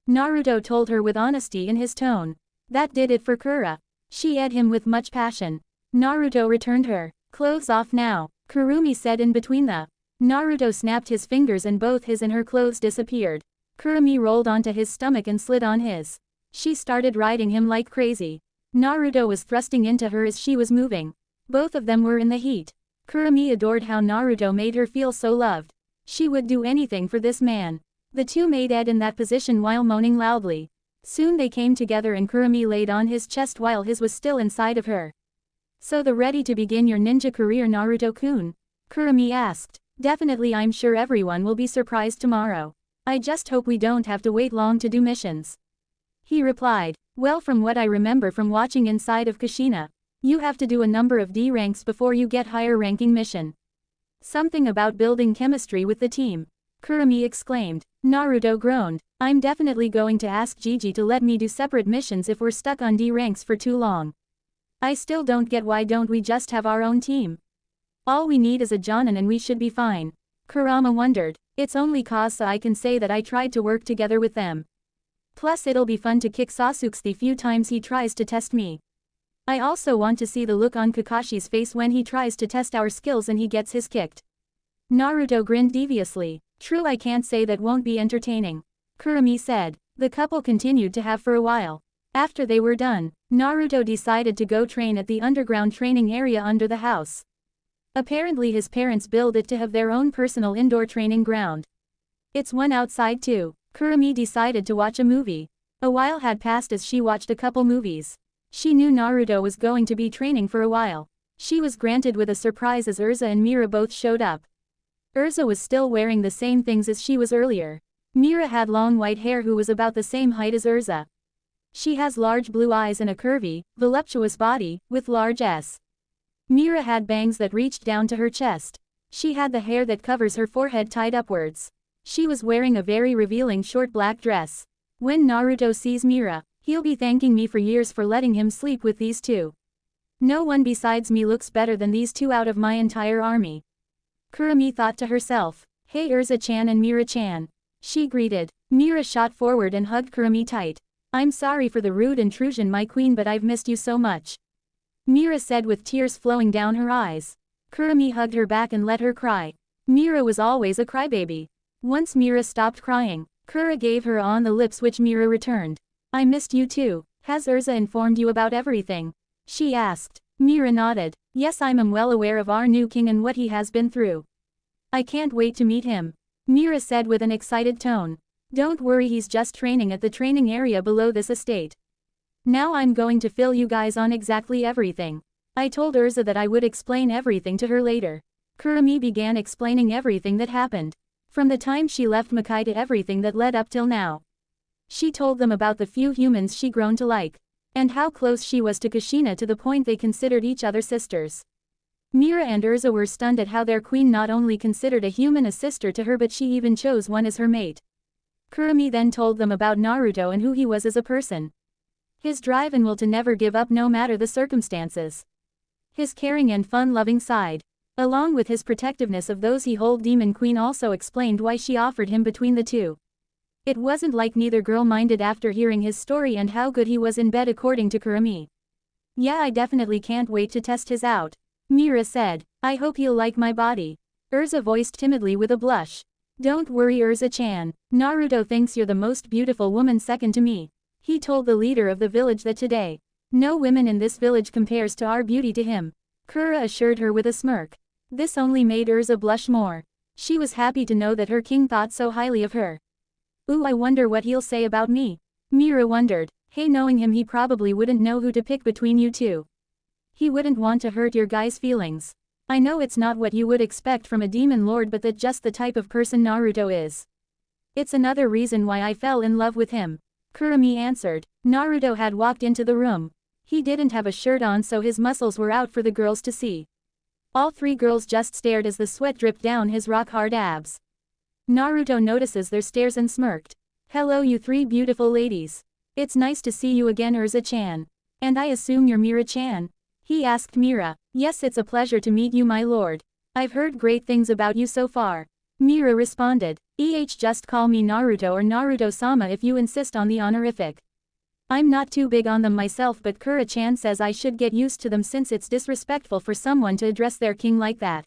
Naruto told her with honesty in his tone. That did it for Kura. She eyed him with much passion. Naruto returned her clothes off now, Kurumi said in between the. Naruto snapped his fingers and both his and her clothes disappeared. Kurumi rolled onto his stomach and slid on his. She started riding him like crazy. Naruto was thrusting into her as she was moving. Both of them were in the heat. Kurumi adored how Naruto made her feel so loved. She would do anything for this man. The two made Ed in that position while moaning loudly. Soon they came together and Kurumi laid on his chest while his was still inside of her. So the ready to begin your ninja career Naruto-kun? Kurumi asked. Definitely, I'm sure everyone will be surprised tomorrow. I just hope we don't have to wait long to do missions. He replied. Well, from what I remember from watching inside of Kushina, you have to do a number of D ranks before you get higher ranking mission. Something about building chemistry with the team. Kurumi exclaimed. Naruto groaned. I'm definitely going to ask Gigi to let me do separate missions if we're stuck on D ranks for too long. I still don't get why don't we just have our own team? All we need is a Jonin and we should be fine. Kurama wondered. It's only cause so I can say that I tried to work together with them. Plus it'll be fun to kick Sasuke the few times he tries to test me. I also want to see the look on Kakashi's face when he tries to test our skills and he gets his kicked. Naruto grinned deviously. True, I can't say that won't be entertaining. Kurumi said. The couple continued to have for a while. After they were done, Naruto decided to go train at the underground training area under the house. Apparently his parents built it to have their own personal indoor training ground. It's one outside too. Kurumi decided to watch a movie. A while had passed as she watched a couple movies. She knew Naruto was going to be training for a while. She was granted with a surprise as Urza and Mira both showed up. Urza was still wearing the same things as she was earlier. Mira had long white hair who was about the same height as Urza. She has large blue eyes and a curvy, voluptuous body, with large S. Mira had bangs that reached down to her chest. She had the hair that covers her forehead tied upwards. She was wearing a very revealing short black dress. When Naruto sees Mira, he'll be thanking me for years for letting him sleep with these two. No one besides me looks better than these two out of my entire army. Kurumi thought to herself. Hey Urza-chan and Mira-chan. She greeted. Mira shot forward and hugged Kurumi tight. I'm sorry for the rude intrusion my queen, but I've missed you so much. Mira said with tears flowing down her eyes. Kurumi hugged her back and let her cry. Mira was always a crybaby. Once Mira stopped crying, Kura gave her on the lips which Mira returned. I missed you too. Has Urza informed you about everything? She asked. Mira nodded. Yes, I'm well aware of our new king and what he has been through. I can't wait to meet him. Mira said with an excited tone. Don't worry, he's just training at the training area below this estate. Now I'm going to fill you guys on exactly everything. I told Urza that I would explain everything to her later. Kurumi began explaining everything that happened. From the time she left Makai to everything that led up till now. She told them about the few humans she grown to like. And how close she was to Kushina to the point they considered each other sisters. Mira and Urza were stunned at how their queen not only considered a human a sister to her, but she even chose one as her mate. Kurumi then told them about Naruto and who he was as a person. His drive and will to never give up no matter the circumstances. His caring and fun-loving side, along with his protectiveness of those he hold. Demon Queen also explained why she offered him between the two. It wasn't like neither girl minded after hearing his story and how good he was in bed, according to Kurumi. Yeah, I definitely can't wait to test his out. Mira said. I hope he'll like my body. Urza voiced timidly with a blush. Don't worry Urza-chan. Naruto thinks you're the most beautiful woman second to me. He told the leader of the village that today. No woman in this village compares to our beauty to him. Kura assured her with a smirk. This only made Urza blush more. She was happy to know that her king thought so highly of her. Ooh, I wonder what he'll say about me. Mira wondered. Hey, knowing him he probably wouldn't know who to pick between you two. He wouldn't want to hurt your guys' feelings. I know it's not what you would expect from a demon lord, but that's just the type of person Naruto is. It's another reason why I fell in love with him. Kurumi answered. Naruto had walked into the room. He didn't have a shirt on, so his muscles were out for the girls to see. All three girls just stared as the sweat dripped down his rock-hard abs. Naruto notices their stares and smirked. Hello you three beautiful ladies. It's nice to see you again Urza-chan. And I assume you're Mira-chan? He asked Mira. Yes, it's a pleasure to meet you my lord. I've heard great things about you so far. Mira responded. Just call me Naruto or Naruto-sama if you insist on the honorific. I'm not too big on them myself, but Kura-chan says I should get used to them since it's disrespectful for someone to address their king like that.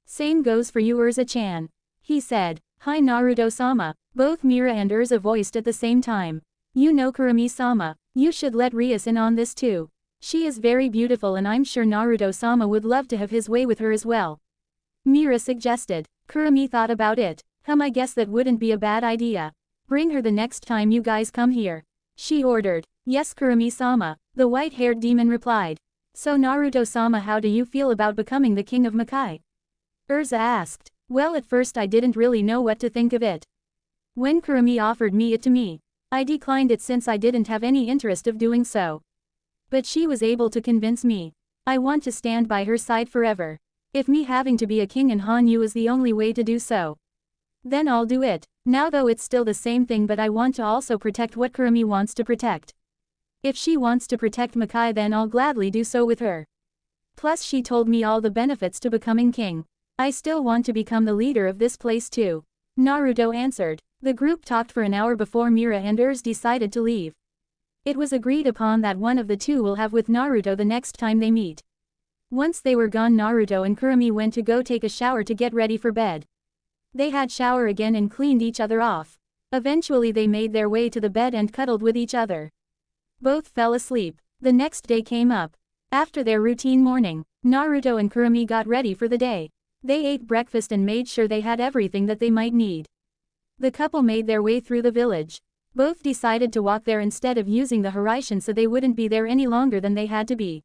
Same goes for you Urza-chan. He said. Hi Naruto-sama. Both Mira and Urza voiced at the same time. You know Kurumi-sama. You should let Rias in on this too. She is very beautiful and I'm sure Naruto-sama would love to have his way with her as well. Mira suggested. Kurumi thought about it. I guess that wouldn't be a bad idea. Bring her the next time you guys come here. She ordered. Yes Kurumi-sama. The white-haired demon replied. So Naruto-sama, how do you feel about becoming the king of Makai? Urza asked. Well, at first I didn't really know what to think of it. When Kurumi offered it to me, I declined it since I didn't have any interest of doing so. But she was able to convince me. I want to stand by her side forever. If me having to be a king in Hanyu is the only way to do so, then I'll do it. Now though it's still the same thing, but I want to also protect what Kurumi wants to protect. If she wants to protect Makai, then I'll gladly do so with her. Plus she told me all the benefits to becoming king. I still want to become the leader of this place too. Naruto answered. The group talked for an hour before Mira and Urza decided to leave. It was agreed upon that one of the two will have with Naruto the next time they meet. Once they were gone, Naruto and Kurumi went to go take a shower to get ready for bed. They had shower again and cleaned each other off. Eventually they made their way to the bed and cuddled with each other. Both fell asleep. The next day came up. After their routine morning, Naruto and Kurumi got ready for the day. They ate breakfast and made sure they had everything that they might need. The couple made their way through the village. Both decided to walk there instead of using the Harem, so they wouldn't be there any longer than they had to be.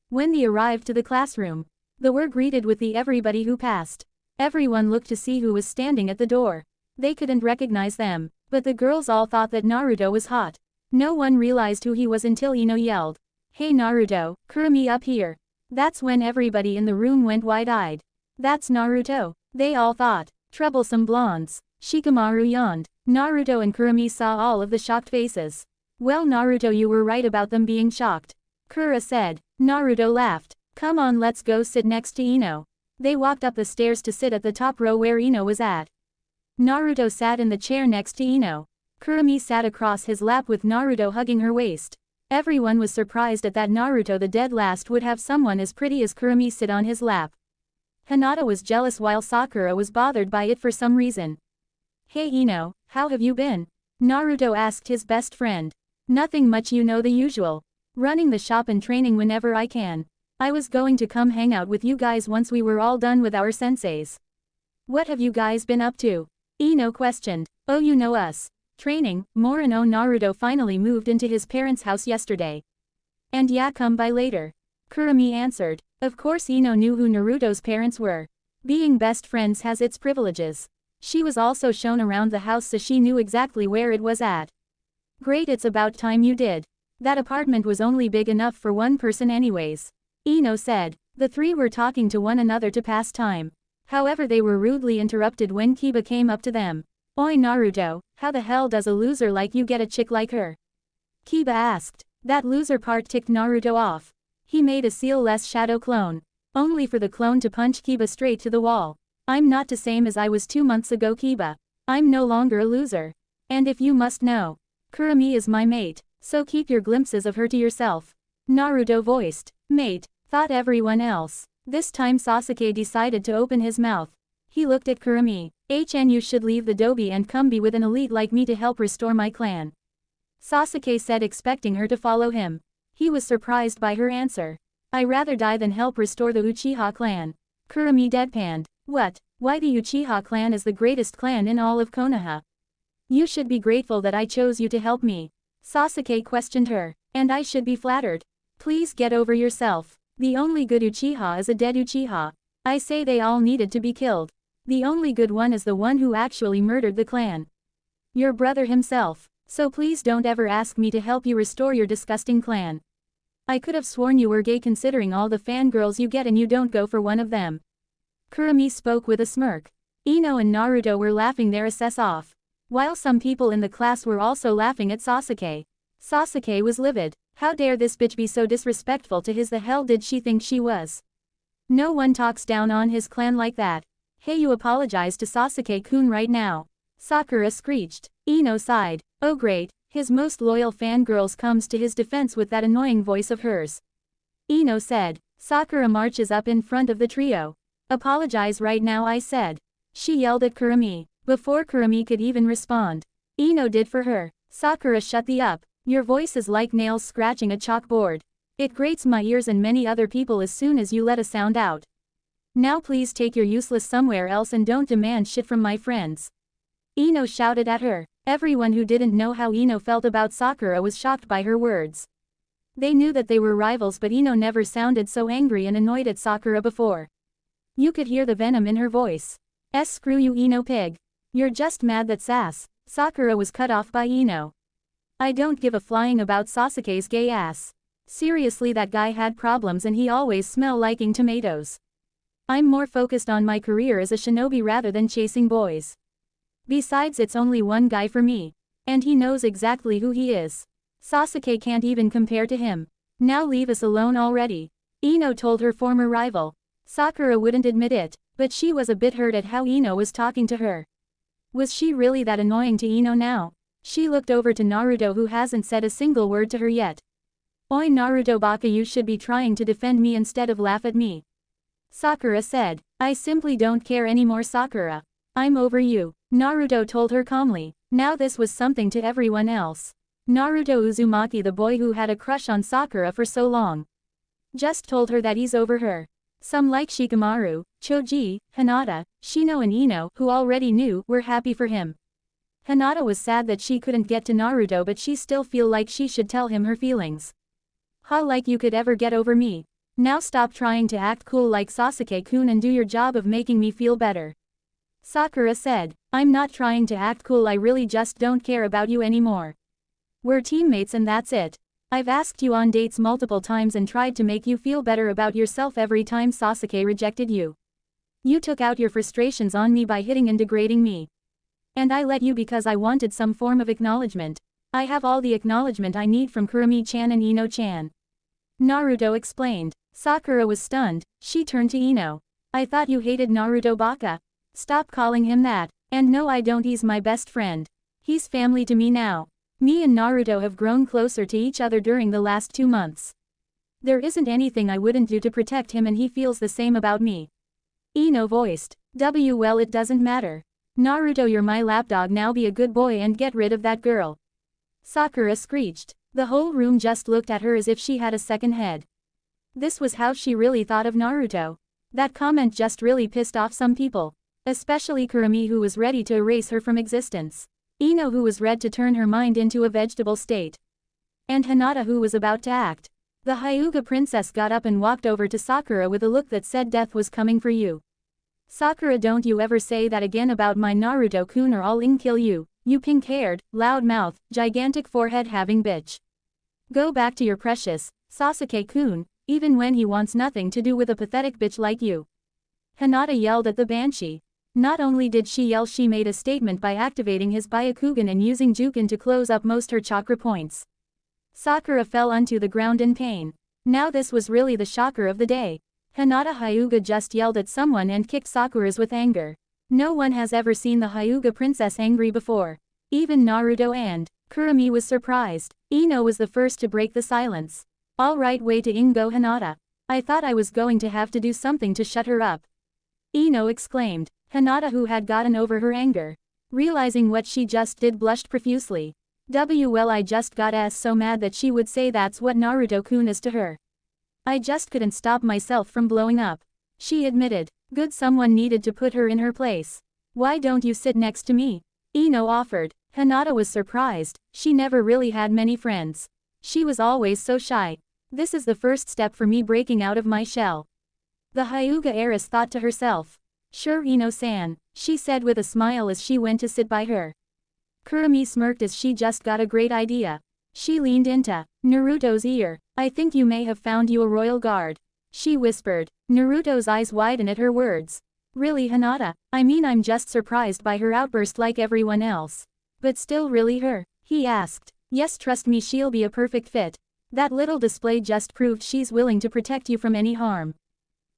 When they arrived to the classroom, they were greeted with the everybody who passed. Everyone looked to see who was standing at the door. They couldn't recognize them, but the girls all thought that Naruto was hot. No one realized who he was until Ino yelled, "Hey Naruto, Kurumi up here." That's when everybody in the room went wide-eyed. That's Naruto, they all thought. Troublesome blondes. Shikamaru yawned. Naruto and Kurumi saw all of the shocked faces. Well Naruto, you were right about them being shocked. Kura said. Naruto laughed. Come on, let's go sit next to Ino. They walked up the stairs to sit at the top row where Ino was at. Naruto sat in the chair next to Ino. Kurumi sat across his lap with Naruto hugging her waist. Everyone was surprised at that Naruto the dead last would have someone as pretty as Kurumi sit on his lap. Hinata was jealous while Sakura was bothered by it for some reason. Hey Ino, how have you been? Naruto asked his best friend. Nothing much, you know the usual. Running the shop and training whenever I can. I was going to come hang out with you guys once we were all done with our senseis. What have you guys been up to? Ino questioned. Oh, you know us. Training, more and oh, Naruto finally moved into his parents' house yesterday. And yeah, come by later. Kurumi answered. Of course Ino knew who Naruto's parents were. Being best friends has its privileges. She was also shown around the house so she knew exactly where it was at. Great, it's about time you did. That apartment was only big enough for one person anyways. Ino said. The three were talking to one another to pass time. However, they were rudely interrupted when Kiba came up to them. Oi Naruto, how the hell does a loser like you get a chick like her? Kiba asked. That loser part ticked Naruto off. He made a seal-less shadow clone. Only for the clone to punch Kiba straight to the wall. I'm not the same as I was 2 months ago, Kiba. I'm no longer a loser. And if you must know, Kurumi is my mate, so keep your glimpses of her to yourself. Naruto voiced. Mate, thought everyone else. This time Sasuke decided to open his mouth. He looked at Kurumi. You should leave the dobi and come be with an elite like me to help restore my clan. Sasuke said, expecting her to follow him. He was surprised by her answer. I rather die than help restore the Uchiha clan. Kurumi deadpanned. What? Why, the Uchiha clan is the greatest clan in all of Konoha. You should be grateful that I chose you to help me. Sasuke questioned her. And I should be flattered. Please get over yourself. The only good Uchiha is a dead Uchiha. I say they all needed to be killed. The only good one is the one who actually murdered the clan. Your brother himself. So please don't ever ask me to help you restore your disgusting clan. I could have sworn you were gay considering all the fangirls you get and you don't go for one of them. Kurumi spoke with a smirk. Ino and Naruto were laughing their asses off. While some people in the class were also laughing at Sasuke. Sasuke was livid. How dare this bitch be so disrespectful to his, the hell did she think she was? No one talks down on his clan like that. Hey, you apologize to Sasuke-kun right now. Sakura screeched. Ino sighed. Oh great, his most loyal fangirls comes to his defense with that annoying voice of hers. Ino said. Sakura marches up in front of the trio. Apologize right now, I said. She yelled at Kurumi. Before Kurumi could even respond, Ino did for her. Sakura, shut the up. Your voice is like nails scratching a chalkboard. It grates my ears and many other people as soon as you let a sound out. Now please take your useless somewhere else and don't demand shit from my friends. Ino shouted at her. Everyone who didn't know how Ino felt about Sakura was shocked by her words. They knew that they were rivals, but Ino never sounded so angry and annoyed at Sakura before. You could hear the venom in her voice. Screw you, Ino pig. You're just mad that Sakura was cut off by Ino. I don't give a flying about Sasuke's gay ass. Seriously, that guy had problems and he always smell liking tomatoes. I'm more focused on my career as a shinobi rather than chasing boys. Besides, it's only one guy for me. And he knows exactly who he is. Sasuke can't even compare to him. Now leave us alone already. Ino told her former rival. Sakura wouldn't admit it, but she was a bit hurt at how Ino was talking to her. Was she really that annoying to Ino now? She looked over to Naruto, who hasn't said a single word to her yet. Oi Naruto baka, you should be trying to defend me instead of laugh at me. Sakura said. I simply don't care anymore, Sakura. I'm over you. Naruto told her calmly. Now this was something to everyone else. Naruto Uzumaki, the boy who had a crush on Sakura for so long, just told her that he's over her. Some like Shikamaru, Choji, Hinata, Shino and Ino, who already knew, were happy for him. Hinata was sad that she couldn't get to Naruto, but she still feel like she should tell him her feelings. Ha, like you could ever get over me. Now stop trying to act cool like Sasuke-kun and do your job of making me feel better. Sakura said. I'm not trying to act cool, I really just don't care about you anymore. We're teammates and that's it. I've asked you on dates multiple times and tried to make you feel better about yourself every time Sasuke rejected you. You took out your frustrations on me by hitting and degrading me. And I let you because I wanted some form of acknowledgement. I have all the acknowledgement I need from Kurumi-chan and Ino-chan. Naruto explained. Sakura was stunned. She turned to Ino. I thought you hated Naruto baka. Stop calling him that. And no, I don't, he's my best friend. He's family to me now. Me and Naruto have grown closer to each other during the last 2 months. There isn't anything I wouldn't do to protect him and he feels the same about me. Ino voiced. Well, it doesn't matter. Naruto, you're my lapdog now, be a good boy and get rid of that girl. Sakura screeched. The whole room just looked at her as if she had a second head. This was how she really thought of Naruto. That comment just really pissed off some people. Especially Kurumi, who was ready to erase her from existence. Ino, who was ready to turn her mind into a vegetable state. And Hinata, who was about to act. The Hyuga princess got up and walked over to Sakura with a look that said death was coming for you. Sakura, don't you ever say that again about my Naruto-kun or I'll kill you, you pink-haired, loud-mouthed, gigantic forehead-having bitch. Go back to your precious Sasuke-kun, even when he wants nothing to do with a pathetic bitch like you. Hinata yelled at the banshee. Not only did she yell, she made a statement by activating his Byakugan and using Juken to close up most her chakra points. Sakura fell onto the ground in pain. Now this was really the shocker of the day. Hinata Hyuga just yelled at someone and kicked Sakura's with anger. No one has ever seen the Hyuga princess angry before. Even Naruto and Kurumi was surprised. Ino was the first to break the silence. Alright, way to go, Hinata. I thought I was going to have to do something to shut her up. Ino exclaimed. Hinata, who had gotten over her anger, realizing what she just did, blushed profusely. Well, I just got so mad that she would say that's what Naruto-kun is to her. I just couldn't stop myself from blowing up. She admitted. Good, someone needed to put her in her place. Why don't you sit next to me? Ino offered. Hinata was surprised. She never really had many friends. She was always so shy. This is the first step for me breaking out of my shell. The Hyuga heiress thought to herself. Sure, Ino-san, she said with a smile as she went to sit by her. Kurumi smirked as she just got a great idea. She leaned into Naruto's ear. I think you may have found you a royal guard. She whispered. Naruto's eyes widened at her words. Really, Hinata? I mean, I'm just surprised by her outburst like everyone else. But still, really her? He asked. Yes, trust me, she'll be a perfect fit. That little display just proved she's willing to protect you from any harm.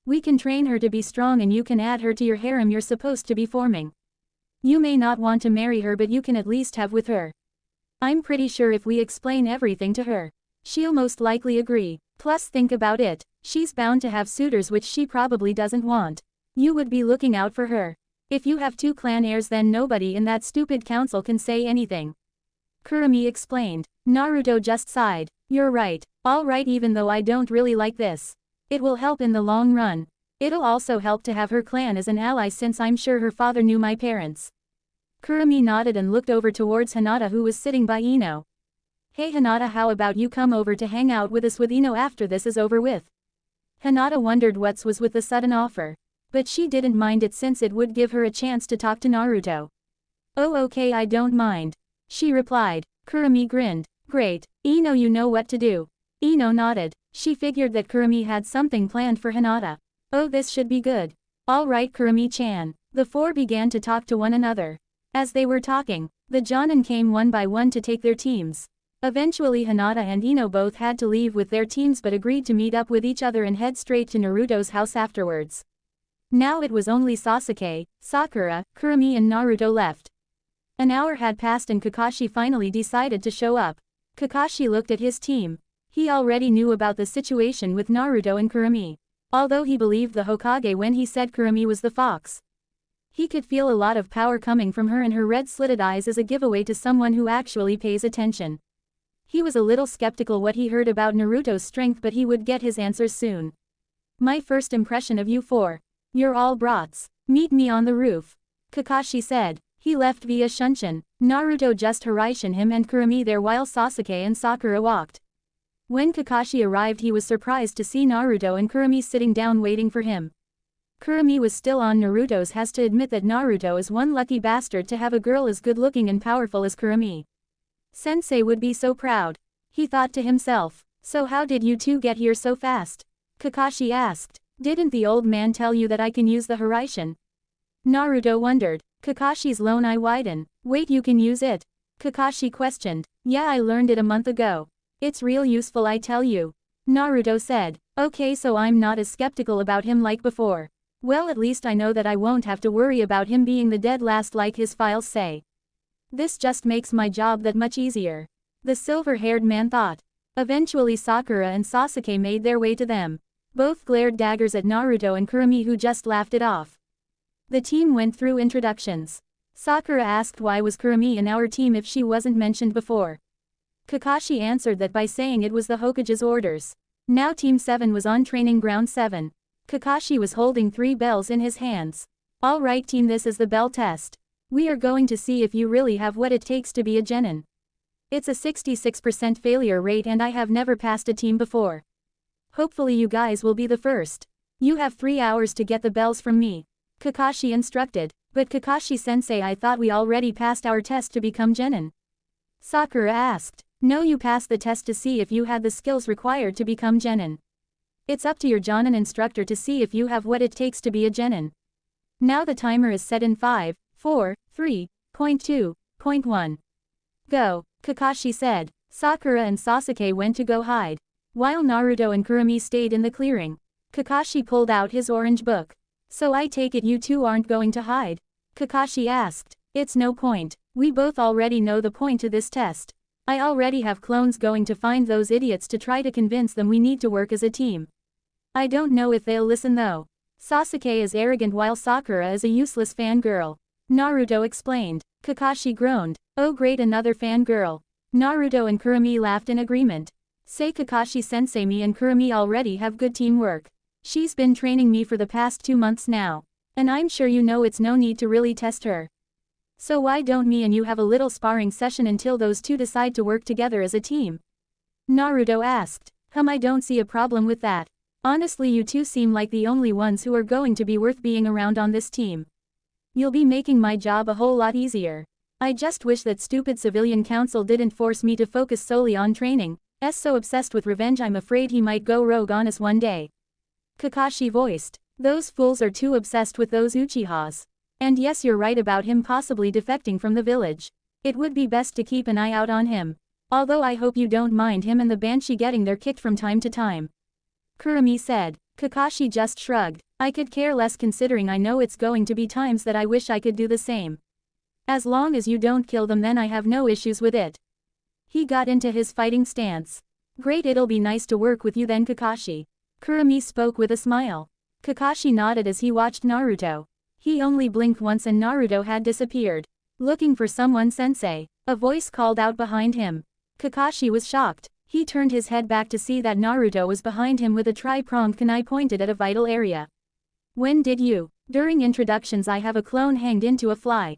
We can train her to be strong and you can add her to your harem you're supposed to be forming. You may not want to marry her, but you can at least have with her. I'm pretty sure if we explain everything to her, she'll most likely agree. Plus, think about it. She's bound to have suitors which she probably doesn't want. You would be looking out for her. If you have 2 clan heirs, then nobody in that stupid council can say anything. Kurumi explained. Naruto just sighed. You're right. All right, even though I don't really like this. It will help in the long run. It'll also help to have her clan as an ally since I'm sure her father knew my parents. Kurumi nodded and looked over towards Hinata, who was sitting by Ino. Hey Hinata, how about you come over to hang out with us with Ino after this is over with? Hinata wondered what was with the sudden offer. But she didn't mind it since it would give her a chance to talk to Naruto. Oh okay, I don't mind. She replied. Kurumi grinned. Great, Ino, you know what to do. Ino nodded. She figured that Kurumi had something planned for Hinata. Oh, this should be good. Alright, Kurumi-chan. The 4 began to talk to one another. As they were talking, the Jonin came one by one to take their teams. Eventually Hinata and Ino both had to leave with their teams but agreed to meet up with each other and head straight to Naruto's house afterwards. Now it was only Sasuke, Sakura, Kurumi and Naruto left. An hour had passed and Kakashi finally decided to show up. Kakashi looked at his team. He already knew about the situation with Naruto and Kurumi. Although he believed the Hokage when he said Kurumi was the fox. He could feel a lot of power coming from her, and her red-slitted eyes is a giveaway to someone who actually pays attention. He was a little skeptical what he heard about Naruto's strength, but he would get his answers soon. My first impression of you 4. You're all brats. Meet me on the roof. Kakashi said. He left via Shunshin. Naruto just harassed him and Kurumi there while Sasuke and Sakura walked. When Kakashi arrived, he was surprised to see Naruto and Kurumi sitting down waiting for him. Kurumi was still on Naruto's has to admit that Naruto is one lucky bastard to have a girl as good looking and powerful as Kurumi. Sensei would be so proud. He thought to himself. So how did you two get here so fast? Kakashi asked. Didn't the old man tell you that I can use the Haraishin? Naruto wondered. Kakashi's lone eye widened. Wait, you can use it? Kakashi questioned. Yeah, I learned it a month ago. It's real useful, I tell you. Naruto said. Okay, so I'm not as skeptical about him like before. Well, at least I know that I won't have to worry about him being the dead last like his files say. This just makes my job that much easier. The silver-haired man thought. Eventually Sakura and Sasuke made their way to them. Both glared daggers at Naruto and Kurumi, who just laughed it off. The team went through introductions. Sakura asked why was Kurumi in our team if she wasn't mentioned before. Kakashi answered that by saying it was the Hokage's orders. Now Team 7 was on training ground 7. Kakashi was holding 3 bells in his hands. Alright team, this is the bell test. We are going to see if you really have what it takes to be a genin. It's a 66% failure rate and I have never passed a team before. Hopefully you guys will be the first. You have 3 hours to get the bells from me. Kakashi instructed. But Kakashi-sensei, I thought we already passed our test to become genin. Sakura asked. No, you passed the test to see if you had the skills required to become genin. It's up to your jonin instructor to see if you have what it takes to be a genin. Now the timer is set in 5, 4, 3.2.1. Go, Kakashi said. Sakura and Sasuke went to go hide. While Naruto and Kurumi stayed in the clearing. Kakashi pulled out his orange book. So I take it you two aren't going to hide? Kakashi asked. It's no point. We both already know the point to this test. I already have clones going to find those idiots to try to convince them we need to work as a team. I don't know if they'll listen though. Sasuke is arrogant while Sakura is a useless fangirl. Naruto explained. Kakashi groaned. Oh great, another fangirl. Naruto and Kurumi laughed in agreement. Say Kakashi-sensei, me and Kurumi already have good teamwork. She's been training me for the past 2 months now. And I'm sure you know it's no need to really test her. So why don't me and you have a little sparring session until those two decide to work together as a team? Naruto asked. I don't see a problem with that. Honestly, you two seem like the only ones who are going to be worth being around on this team. You'll be making my job a whole lot easier. I just wish that stupid civilian council didn't force me to focus solely on training. So obsessed with revenge, I'm afraid he might go rogue on us one day. Kakashi voiced. Those fools are too obsessed with those Uchihas. And yes, you're right about him possibly defecting from the village. It would be best to keep an eye out on him. Although I hope you don't mind him and the Banshee getting their kicked from time to time. Kurumi said. Kakashi just shrugged. I could care less, considering I know it's going to be times that I wish I could do the same. As long as you don't kill them, then I have no issues with it. He got into his fighting stance. Great, it'll be nice to work with you then, Kakashi. Kurumi spoke with a smile. Kakashi nodded as he watched Naruto. He only blinked once and Naruto had disappeared. Looking for someone, sensei? A voice called out behind him. Kakashi was shocked. He turned his head back to see that Naruto was behind him with a tri-pronged kunai pointed at a vital area. When did you? During introductions I have a clone hanged into a fly.